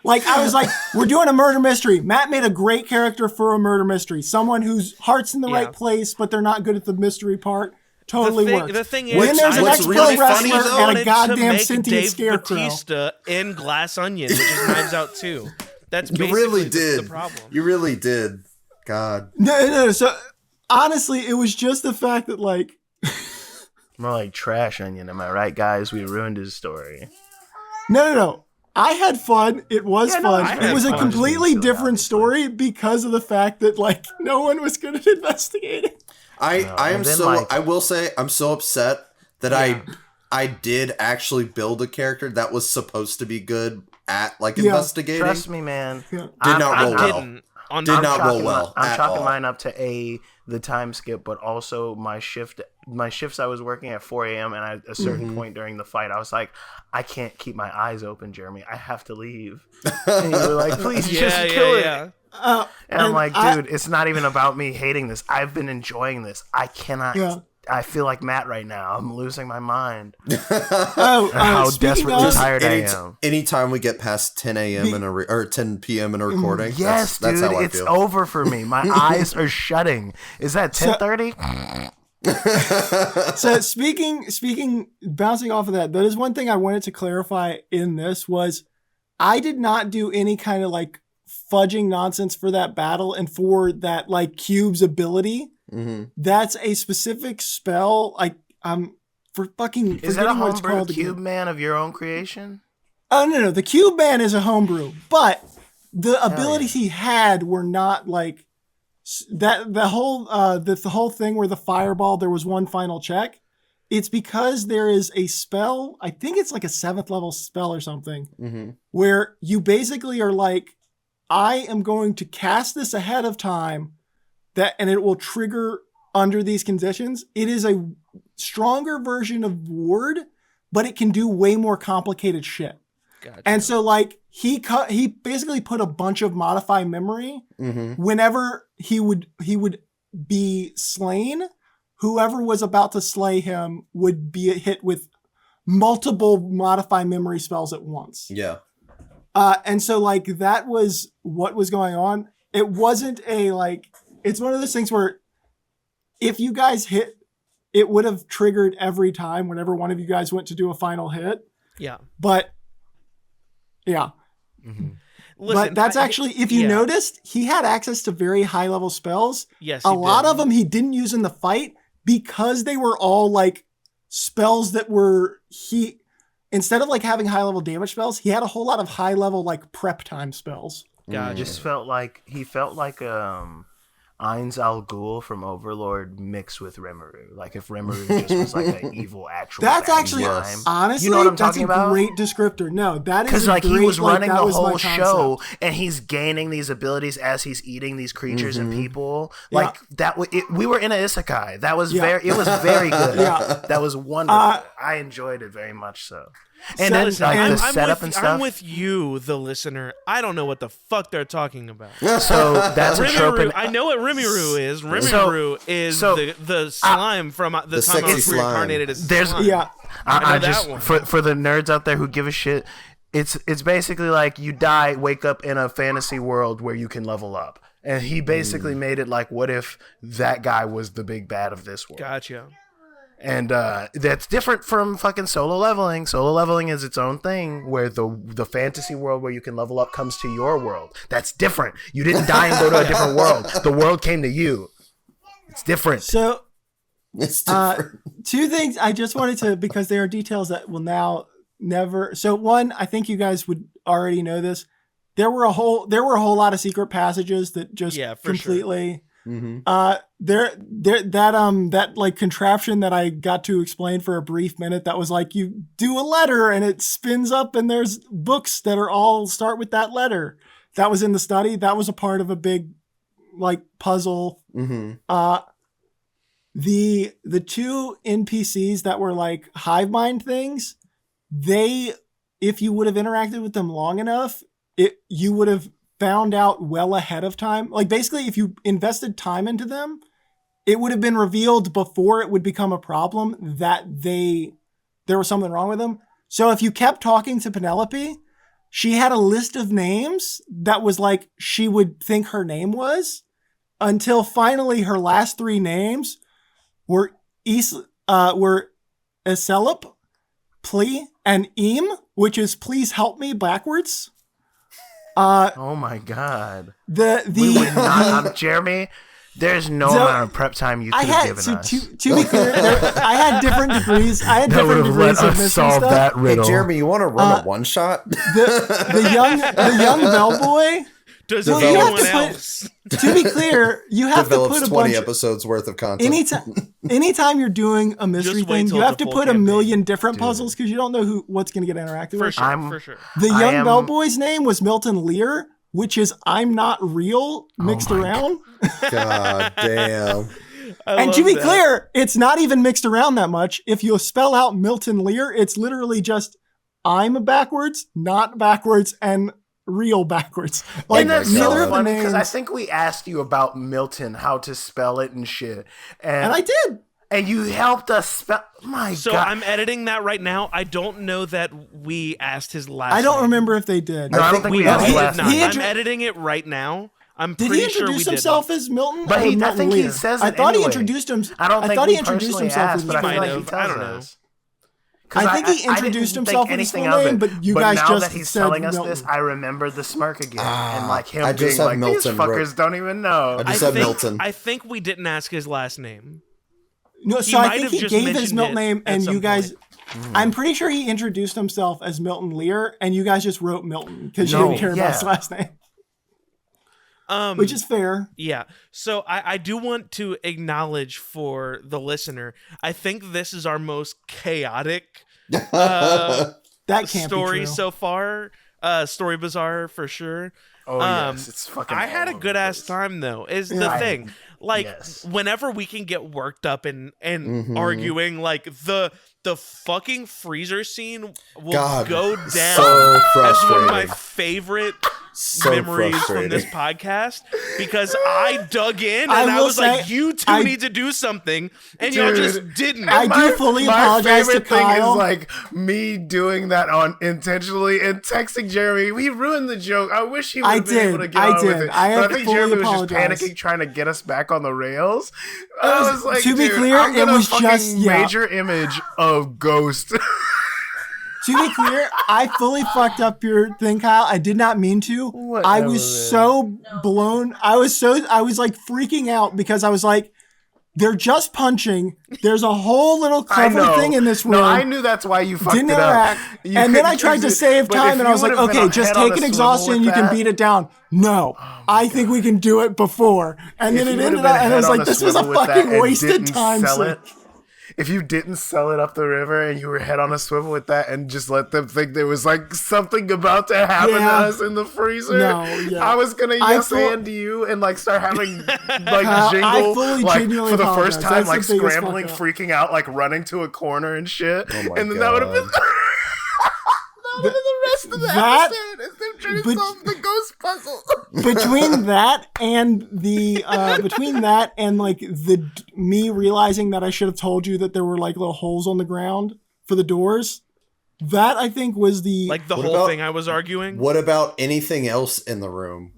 Like, I was like, we're doing a murder mystery. Matt made a great character for a murder mystery. Someone whose heart's in the right place, but they're not good at the mystery part. Totally works. The thing is, there's an ex-pro really wrestler and a goddamn sentient Dave scarecrow. Batista in Glass Onion, which is Knives Out 2. That's basically the problem. You really did. God. No. So, honestly, it was just the fact that, like... More like Trash Onion, am I right, guys? We ruined his story. No. I had fun. It was fun. It was a completely different story because of the fact that, like, no one was good at investigating. I will say I'm so upset that I did actually build a character that was supposed to be good at like investigating. Trust me, man. Yeah. Did not roll well. I'm chalking mine up to the time skip, but also my shifts I was working at 4 a.m. and at a certain point during the fight, I was like, I can't keep my eyes open, Jeremy. I have to leave. And you were like, please just kill it. Yeah. And I'm like, dude, it's not even about me hating this. I've been enjoying this. I cannot. Yeah. I feel like Matt right now. I'm losing my mind. How desperately tired I am. Anytime we get past 10 a.m. or 10 p.m. in a recording, yes, that's how I feel. It's over for me. My eyes are shutting. Is that 10:30? So speaking, bouncing off of that is one thing I wanted to clarify in this was I did not do any kind of like fudging nonsense for that battle and for that like cube's ability. Mm-hmm. That's a specific spell. Like for fucking. Is that a homebrew cube man of your own creation? Oh no, the cube man is a homebrew, but the abilities he had were not like that. The whole thing where the fireball, there was one final check. It's because there is a spell. I think it's like a 7th level spell or something, where you basically are like, I am going to cast this ahead of time. And it will trigger under these conditions. It is a stronger version of Ward, but it can do way more complicated shit. Gotcha. And so, like, he basically put a bunch of modify memory. Whenever he would be slain, whoever was about to slay him would be hit with multiple modify memory spells at once. Yeah. And so, like, that was what was going on. It wasn't a, like... It's one of those things where if you guys hit, it would have triggered every time whenever one of you guys went to do a final hit. Yeah. But yeah. Mm-hmm. Listen, but that's actually, if you noticed, he had access to very high level spells. Yes. A lot of them he didn't use in the fight because they were all like spells that were, instead of like having high level damage spells, he had a whole lot of high level like prep time spells. Gotcha. Just felt like Ainz Al Ghul from Overlord mixed with Rimuru. Like if Rimuru just was like an evil actual. That's actually, honestly, you know what I'm talking about? Great descriptor. No, that is because like he was running the whole show concept. and he's gaining these abilities as he's eating these creatures and people. Like that. We were in a isekai. That was it was very good. That was wonderful. I enjoyed it very much so. And then like the setup and stuff. I'm with you, the listener. I don't know what the fuck they're talking about. So that's a trope. I know what Rimuru is. Rimuru is the slime from the time I was reincarnated as slime. I just for the nerds out there who give a shit, it's basically like you die, wake up in a fantasy world where you can level up. And he basically made it like, what if that guy was the big bad of this world? Gotcha. And that's different from fucking solo leveling. Solo leveling is its own thing where the fantasy world where you can level up comes to your world. That's different. You didn't die and go to a different world. The world came to you. It's different. So, two things I just wanted to, because there are details that will now never. So one, I think you guys would already know this. There were a whole lot of secret passages that just completely. Sure. Mm-hmm. That like contraption that I got to explain for a brief minute, that was like you do a letter and it spins up and there's books that are all start with that letter. That was in the study. That was a part of a big like puzzle. Mm-hmm. The two NPCs that were like hive mind things, if you would have interacted with them long enough, you would have found out well ahead of time. Like basically if you invested time into them, it would have been revealed before it would become a problem that there was something wrong with them. So if you kept talking to Penelope, she had a list of names that was like she would think her name was, until finally her last three names were Eselip, Plea, and Eam, which is please help me backwards. Oh my god. Jeremy, there's no amount of prep time you could have given us. To be clear, I had different degrees. I had different degrees of missing stuff. That riddle. Hey, Jeremy, you want to run a one shot? The young bellboy. Does anyone else? To be clear, you have to put a 20 episodes worth of content. Anytime you're doing a mystery thing, you have to put a million different puzzles because you don't know what's going to get interacted with. For sure. The young bellboy's name was Milton Lear, which is I'm not real mixed around. God damn. And to be clear, it's not even mixed around that much. If you spell out Milton Lear, it's literally just I'm backwards, not backwards, and real backwards. Like that's so funny because I think we asked you about Milton, how to spell it and shit, and I did. And you helped us spell. So God. I'm editing that right now. I don't know that we asked his last. I don't remember if they did. No, I don't think we asked his last name. I'm editing it right now. I'm did pretty he introduce sure we himself didn't. as Milton? But I think Lear? he says it I thought anyway. he introduced him. I don't think thought he he introduced personally himself asked, as but I feel like he I tells don't know. us. I think he introduced himself with his full name, but you guys now just that he's said telling us Milton. this, I remember the smirk again, and like him I being just have like, Milton "These fuckers don't even know." I just said Milton. I think we didn't ask his last name. No, so I think he gave his Milton it name, at and some you guys. point. I'm pretty sure he introduced himself as Milton Lear, and you guys just wrote Milton because you didn't care about his last name. Which is fair. Yeah. So I do want to acknowledge for the listener, I think this is our most chaotic that can't story be true. so far. Story Bazaar for sure. Oh yes, it's fucking. I had a good ass time though. Is the thing like whenever we can get worked up and arguing, like the fucking freezer scene will go down so as one of my frustrating. favorite memories from this podcast because I dug in and I was like, you two need to do something, and y'all just didn't. I do fully apologize to Kyle. My favorite thing is like me doing that on intentionally and texting Jeremy. We ruined the joke. I wish he would have been able to get on with it. I think Jeremy was just panicking, trying to get us back on the rails. I was like, to be clear, it was just major image of Ghost. To be clear, I fully fucked up your thing, Kyle. I did not mean to. Whatever, I was so blown. I was like freaking out because I was like, they're just punching. There's a whole little clever thing in this room. No, I knew that's why you fucked it up. And then I tried to save time and I was like, okay, just take an exhaustion and you can beat it down. No, I think we can do it before. And then it ended up, and I was like, this was a fucking wasted time. If you didn't sell it up the river and you were head on a swivel with that and just let them think there was like something about to happen to us in the freezer, I was gonna and you and like start having like Jingle like for the first time, like scrambling, freaking out, like running to a corner and shit. And then that would have been the rest of the episode is them trying to solve the ghost puzzle. Between that and like me realizing that I should have told you that there were like little holes on the ground for the doors, that I think was the whole thing I was arguing. What about anything else in the room?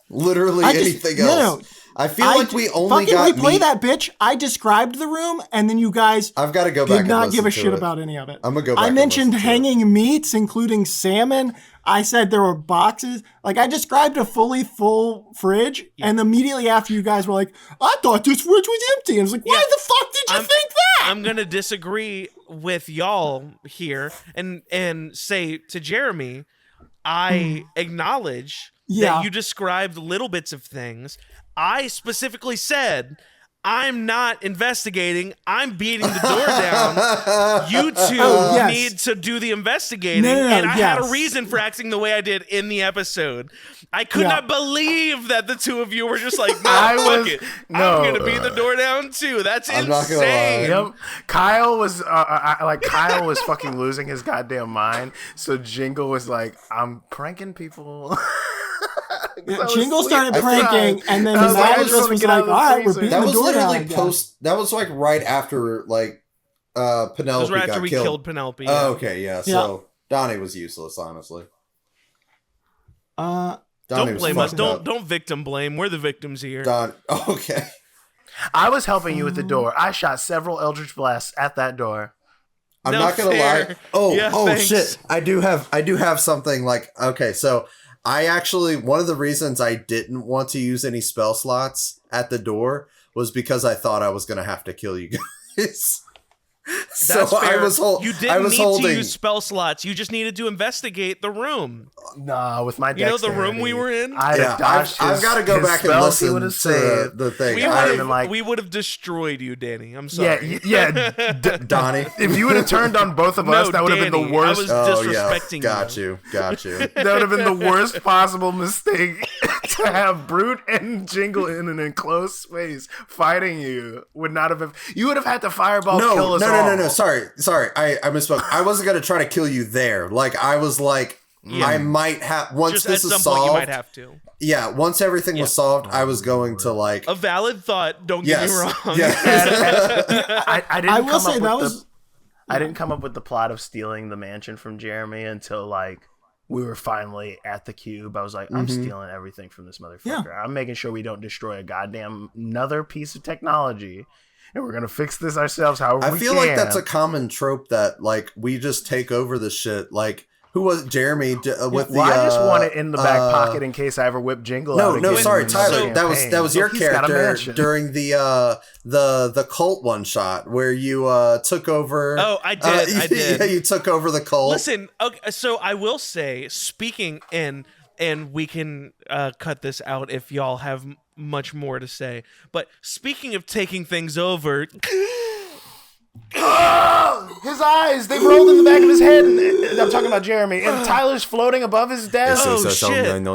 Literally anything else. No. I feel like we only got replay that, bitch. I described the room, and then you guys I've got to go back did not give a shit about any of it. I'm gonna go back. I mentioned hanging meats, including salmon. I said there were boxes. Like, I described a fully full fridge, and immediately after you guys were like, I thought this fridge was empty. And I was like, why the fuck did you think that? I'm gonna disagree with y'all here and say to Jeremy, I acknowledge that you described little bits of things. I specifically said, I'm not investigating. I'm beating the door down. You two need to do the investigating. And I had a reason for acting the way I did in the episode. I could not believe that the two of you were just like, fuck it. I'm going to beat the door down too. That's insane. Yep. Kyle was Kyle was fucking losing his goddamn mind. So Jingle was like, I'm pranking people. Jingle started pranking, and then Matt just was like, all right, we're beating the door down again. That was like right after like Penelope got killed. It was right after we killed Penelope. Oh, okay, yeah. So Donnie was useless, honestly. Don't blame us. Don't victim blame. We're the victims here. Okay. I was helping you with the door. I shot several Eldritch Blasts at that door. I'm not gonna lie. Oh shit! I do have something like, okay, so I actually, one of the reasons I didn't want to use any spell slots at the door was because I thought I was gonna have to kill you guys. That's fair. You didn't need to use spell slots. You just needed to investigate the room. No, with my dexterity. You know the room we were in? I've got to go back and listen to the thing. We would have destroyed you, Danny. I'm sorry. Yeah, Donnie. If you would have turned on both of us, that would have been the worst. I was disrespecting you. Got you. That would have been the worst possible mistake to have Brute and Jingle in an enclosed space fighting you. Would not have been. You would have had to fireball kill us all. No. Sorry. I misspoke. I wasn't gonna try to kill you there. Like, I was like, I might have once this is solved. You might have to. Yeah, once everything was solved, I was going to like a valid thought. Don't get me wrong. I didn't come up with the plot of stealing the mansion from Jeremy until like we were finally at the cube. I was like, I'm stealing everything from this motherfucker. Yeah. I'm making sure we don't destroy a goddamn another piece of technology. And we're gonna fix this ourselves however we can. I feel like that's a common trope that like we just take over the shit. Like, who was Jeremy with the? I just want it in the back pocket in case I ever whip Jingle out. No, sorry, Tyler. That was your character during the cult one shot where you took over. Oh, I did. I did. Yeah, you took over the cult. Listen, okay, so I will say, speaking in, and we can cut this out if y'all have much more to say. But speaking of taking things over, his eyes, they rolled in the back of his head. And I'm talking about Jeremy. And Tyler's floating above his desk. Oh, shit. Yeah, the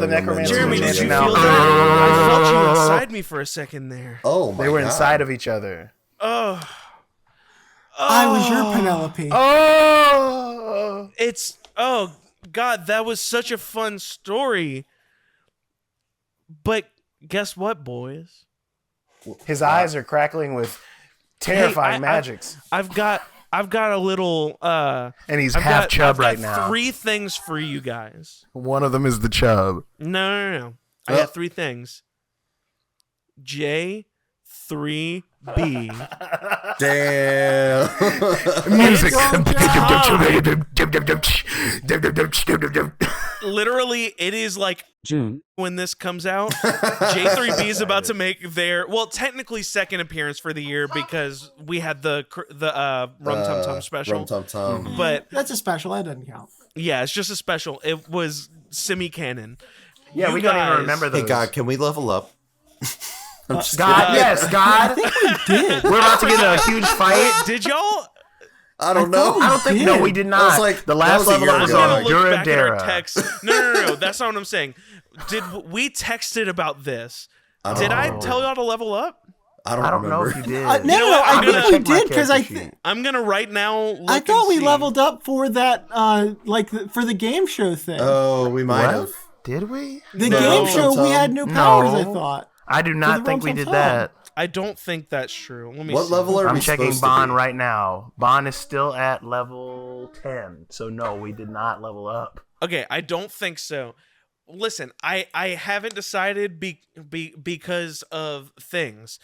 necromancer. Jeremy, did you feel that? I felt you inside me for a second there. Oh, my God. They were inside of each other. Oh. I was your Penelope. It's... Oh... God, that was such a fun story. But guess what, boys? His eyes are crackling with terrifying magics. I've got a little and he's half chub right now. 3 things for you guys. One of them is the chub. No. I got 3 things. J3B. Damn. Music. Literally, it is like June when this comes out. J3B is about to make their technically second appearance for the year because we had the Rum Tum Tum special. Rum Tum Tum. But that's a special. That doesn't count. Yeah, it's just a special. It was semi-canon. Yeah, we don't even remember those. Hey, God, can we level up? God, yes, God. I think we did. We're about to get a huge fight. Did y'all? I don't know. I don't think. No, we did not. I was like, the last level up was on Duradera. No. That's not what I'm saying. Did we texted about this? Did I tell y'all to level up? I don't know if you did. I think we did because I'm gonna right now. I thought we leveled up for that, for the game show thing. Oh, we might have. Did we? The game show, we had new powers. I thought. I do not think we did that. I don't think that's true. Let me what see. level are I'm we checking supposed Bond to be? right now. Bond is still at level 10. So no, we did not level up. Okay, I don't think so. Listen, I haven't decided because of things.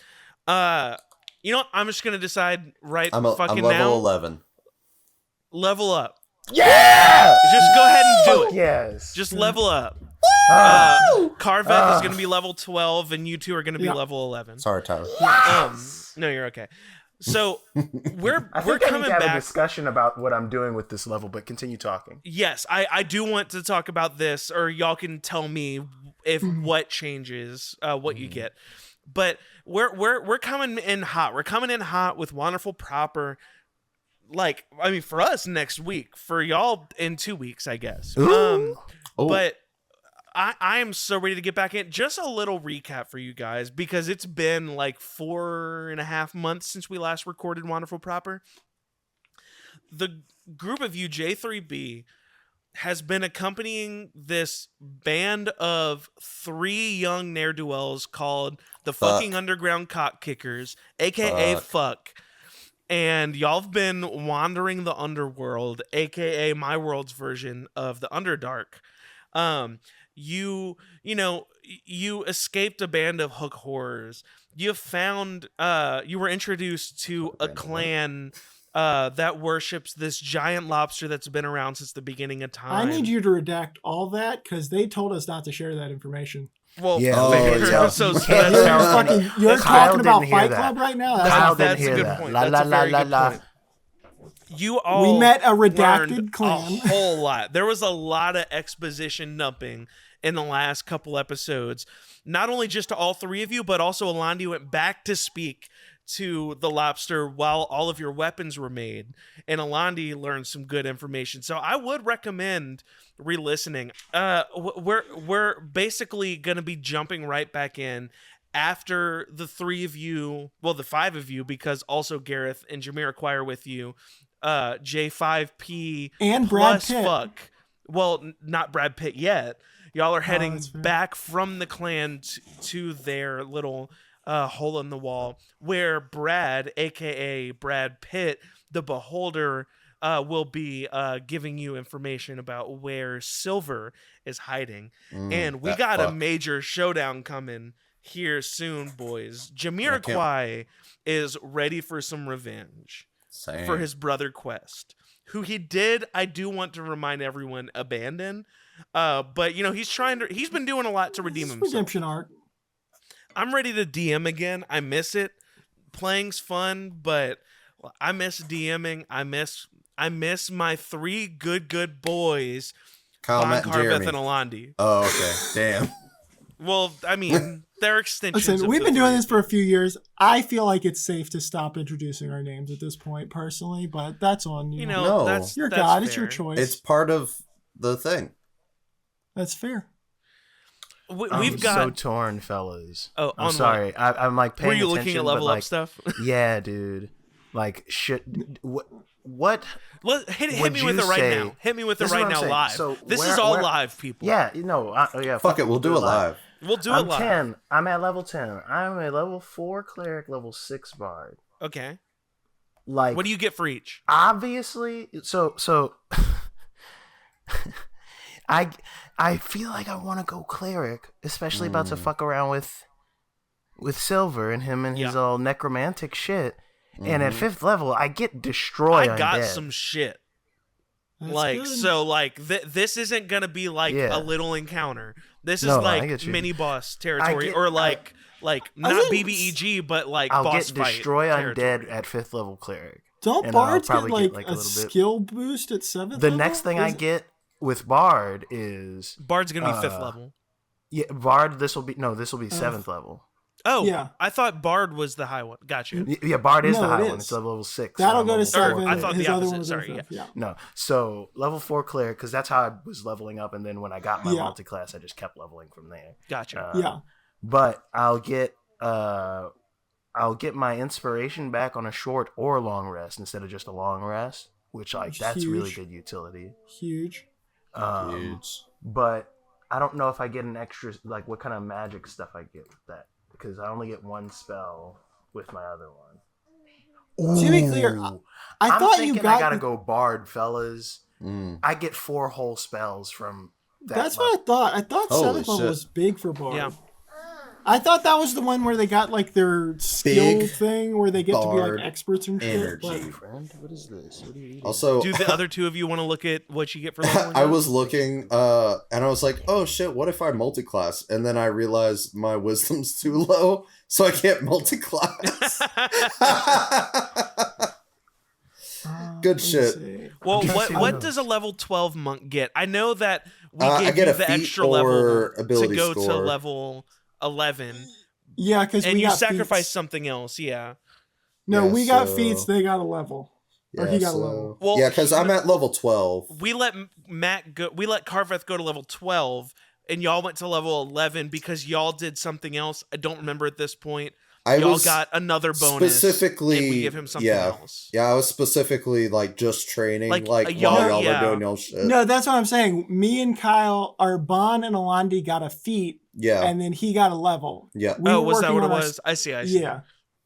You know what? I'm just gonna decide I'm level now. 11. Level up. Yeah! Just go ahead and do it. Yes. Just level up. Carveth is going to be level 12, and you two are going to be level 11. Sorry, Tyler. No, you're okay. So we're coming coming back. back. A discussion about what I'm doing with this level, but continue talking. Yes, I do want to talk about this, or y'all can tell me if what changes, what you get. But we're coming in hot. We're coming in hot with Wanderful Proper. For us next week. For y'all in 2 weeks, I guess. But I am so ready to get back in. Just a little recap for you guys, because it's been 4.5 months since we last recorded Wanderful Proper. The group of you, J3B, has been accompanying this band of 3 young ne'er-do-wells called the Fucking Underground Cock Kickers, a.k.a. Fuck. And y'all have been wandering the underworld, a.k.a. my world's version of the Underdark. You escaped a band of hook horrors. You found, you were introduced to a clan that worships this giant lobster that's been around since the beginning of time. I need you to redact all that because they told us not to share that information. Well, yeah, so you're talking about Fight Club right now. That's a good point. That's a very good point. You all we met a redacted clan. A whole lot. There was a lot of exposition dumping in the last couple episodes. Not only just to all 3 of you, but also Alandi went back to speak to the lobster while all of your weapons were made, and Alandi learned some good information. So I would recommend re-listening. We're basically going to be jumping right back in after the 3 of you, well, the 5 of you, because also Gareth and Jamiroquai are with you. J5P and Brad Pitt. Fuck. Well, not Brad Pitt yet. Y'all are heading back from the clan to their little hole in the wall, where Brad, aka Brad Pitt, the Beholder, will be giving you information about where Silver is hiding. And we got a major showdown coming here soon, boys. Jamiroquai is ready for some revenge. Same. For his brother Quest, who he did, I do want to remind everyone, abandon. But he's been doing a lot to redeem himself. Redemption arc. I'm ready to DM again. I miss it. Playing's fun, but I miss DMing. I miss my 3 good boys, Matt, and Jeremy. and Alandi. Oh, okay. Damn. Well, I mean, they're extensions. Listen, we've been doing this for a few years. I feel like it's safe to stop introducing our names at this point, personally, but that's on you. No. That's your that's God. fair. It's your choice. It's part of the thing. That's fair. We've got so torn, fellas. Oh, I'm sorry. I'm paying Were you attention, looking at level up stuff? Yeah, dude. Like, what? Hit me with it right now. Hit me with it right now live. So this is all live, people. Yeah, Fuck it, we'll do it live. We'll do it live. 10. I'm at level 10. I'm a level 4 cleric, level 6 bard. Okay. Like, what do you get for each? Obviously, so I feel like I want to go cleric, especially about to fuck around with Silver and him and his all necromantic shit. And at 5th level, I get destroy undead. I got some shit. That's good. This isn't gonna be like a little encounter. This is mini boss territory, or not BBEG, but like I'll boss get fight destroy territory. undead at 5th level cleric. Don't bards get like a skill boost at 7th level? The next thing I get with bard is bard's gonna be 5th level. Yeah, bard. This will be 7th level. Oh, yeah. I thought bard was the high one. Gotcha. Yeah, bard is the high one. It's level 6. That'll go to 7. I thought his the other opposite. one was Sorry, yeah. No, so level 4 clear, because that's how I was leveling up, and then when I got my multi-class, I just kept leveling from there. Gotcha. But I'll get my inspiration back on a short or long rest instead of just a long rest, which that's really good utility. Huge. But I don't know if I get an extra, like what kind of magic stuff I get with that, because I only get one spell with my other one. To be clear, I thought you got. I gotta go bard, fellas. I get 4 whole spells from that. That's what I thought. I thought 7th level was big for bard. Yeah. I thought that was the one where they got like their skill thing where they get to be like experts and shit. Friend, what is this? What are you eating? Also, do the other two of you want to look at what you get for level? I was looking, and I was like, "Oh shit! What if I multi-class?" And then I realized my wisdom's too low, so I can't multi-class. Good shit. Well, what does a level 12 monk get? I know that we gave you the extra level to go to level 11. Yeah, because you sacrificed something else. Yeah. No, we got feats. They got a level. Or he got a level. Well, yeah, because I'm at level 12. We let Matt go. We let Carveth go to level 12, and y'all went to level 11 because y'all did something else. I don't remember at this point. Y'all got another bonus. Specifically, and we give him something else. Yeah, I was specifically like just training, while y'all were doing y'all shit. No, that's what I'm saying. Me and Kyle, our Bon and Alandi got a feat. Yeah. And then he got a level. Yeah. Was that what it was? I see. Yeah.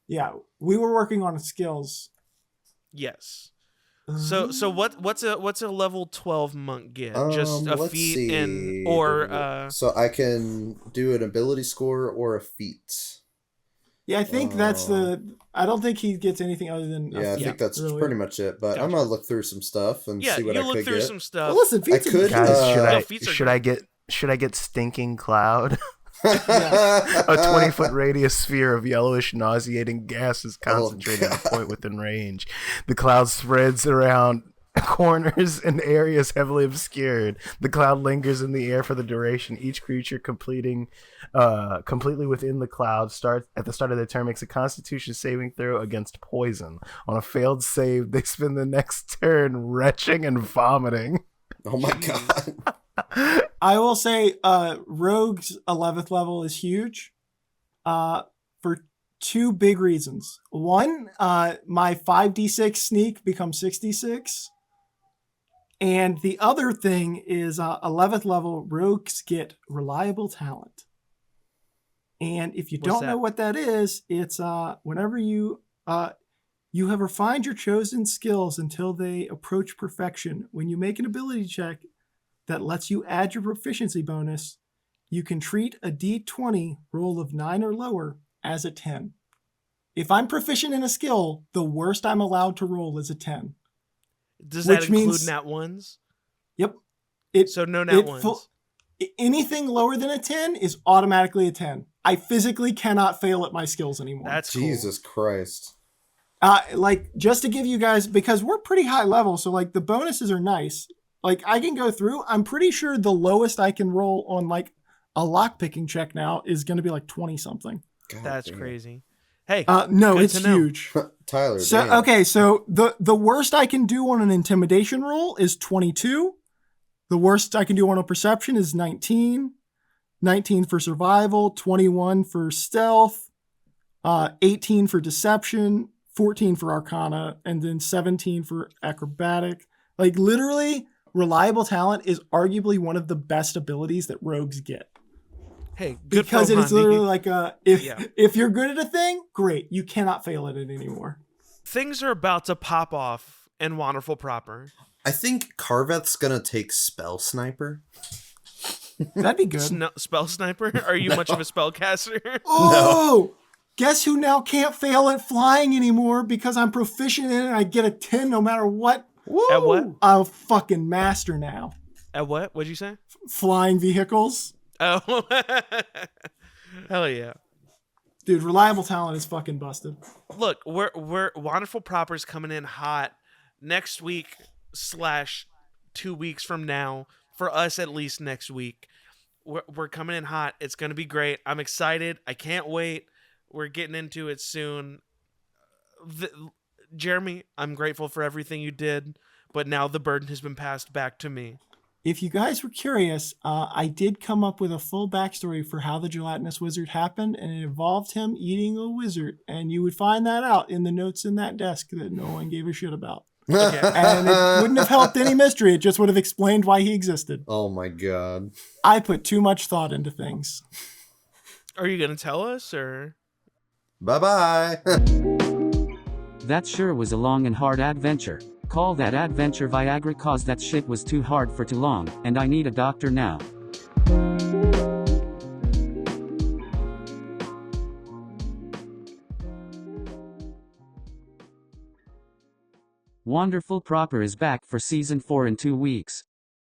Yeah. We were working on skills. Yes. So what's a level 12 monk get? Just a feat so I can do an ability score or a feat. Yeah, I think that's I don't think he gets anything other than. Yeah, I think that's really pretty much it. But I'm gonna look through some stuff and see what I could get. Yeah, you look through some stuff. Well, listen, I could. Guys, should I get stinking cloud? A 20-foot radius sphere of yellowish, nauseating gas is concentrated at a point within range. The cloud spreads around corners and areas heavily obscured. The cloud lingers in the air for the duration. Each creature completely within the cloud at the start of their turn makes a Constitution saving throw against poison. On a failed save, they spend the next turn retching and vomiting. Oh my god. I will say Rogue's 11th level is huge for 2 big reasons. One, my 5d6 sneak becomes 66. And the other thing is 11th level rogues get reliable talent. And if you don't know what that is, it's whenever you have refined your chosen skills until they approach perfection. When you make an ability check that lets you add your proficiency bonus, you can treat a d20 roll of 9 or lower as a 10. If I'm proficient in a skill, the worst I'm allowed to roll is a 10. Does that include nat ones? Yep. So no nat ones. Anything lower than a 10 is automatically a 10. I physically cannot fail at my skills anymore. That's cool. Jesus Christ. Like, just to give you guys, because we're pretty high level, so like the bonuses are nice. Like, I can go through. I'm pretty sure the lowest I can roll on like a lockpicking check now is going to be like 20 something. That's crazy. Hey, no, it's huge. Tyler. So damn. Okay, so the worst I can do on an intimidation roll is 22. The worst I can do on a perception is 19. 19 for survival, 21 for stealth, 18 for deception, 14 for Arcana, and then 17 for Acrobatic. Like, literally, reliable talent is arguably one of the best abilities that rogues get. Hey, good because it is literally like if you're good at a thing, great. You cannot fail at it anymore. Things are about to pop off in Wanderful Proper. I think Carveth's gonna take Spell Sniper. That'd be good. Spell Sniper? Are you much of a spellcaster? Oh! No. Guess who now can't fail at flying anymore because I'm proficient in it and I get a 10 no matter what? Woo! At what? I'm a fucking master now. At what? What'd you say? Flying vehicles. Oh. Hell yeah. Dude, reliable talent is fucking busted. Look, we're Wanderful Proper's coming in hot next week / 2 weeks from now. For us, at least next week. We're coming in hot. It's going to be great. I'm excited. I can't wait. We're getting into it soon. Jeremy, I'm grateful for everything you did, but now the burden has been passed back to me. If you guys were curious, I did come up with a full backstory for how the gelatinous wizard happened, and it involved him eating a wizard. And you would find that out in the notes in that desk that no one gave a shit about. Okay. And it wouldn't have helped any mystery. It just would have explained why he existed. Oh my God. I put too much thought into things. Are you going to tell us, or? Bye-bye. That sure was a long and hard adventure. Call that adventure Viagra, cause that shit was too hard for too long, and I need a doctor now. Wanderful Proper is back for season 4 in 2 weeks.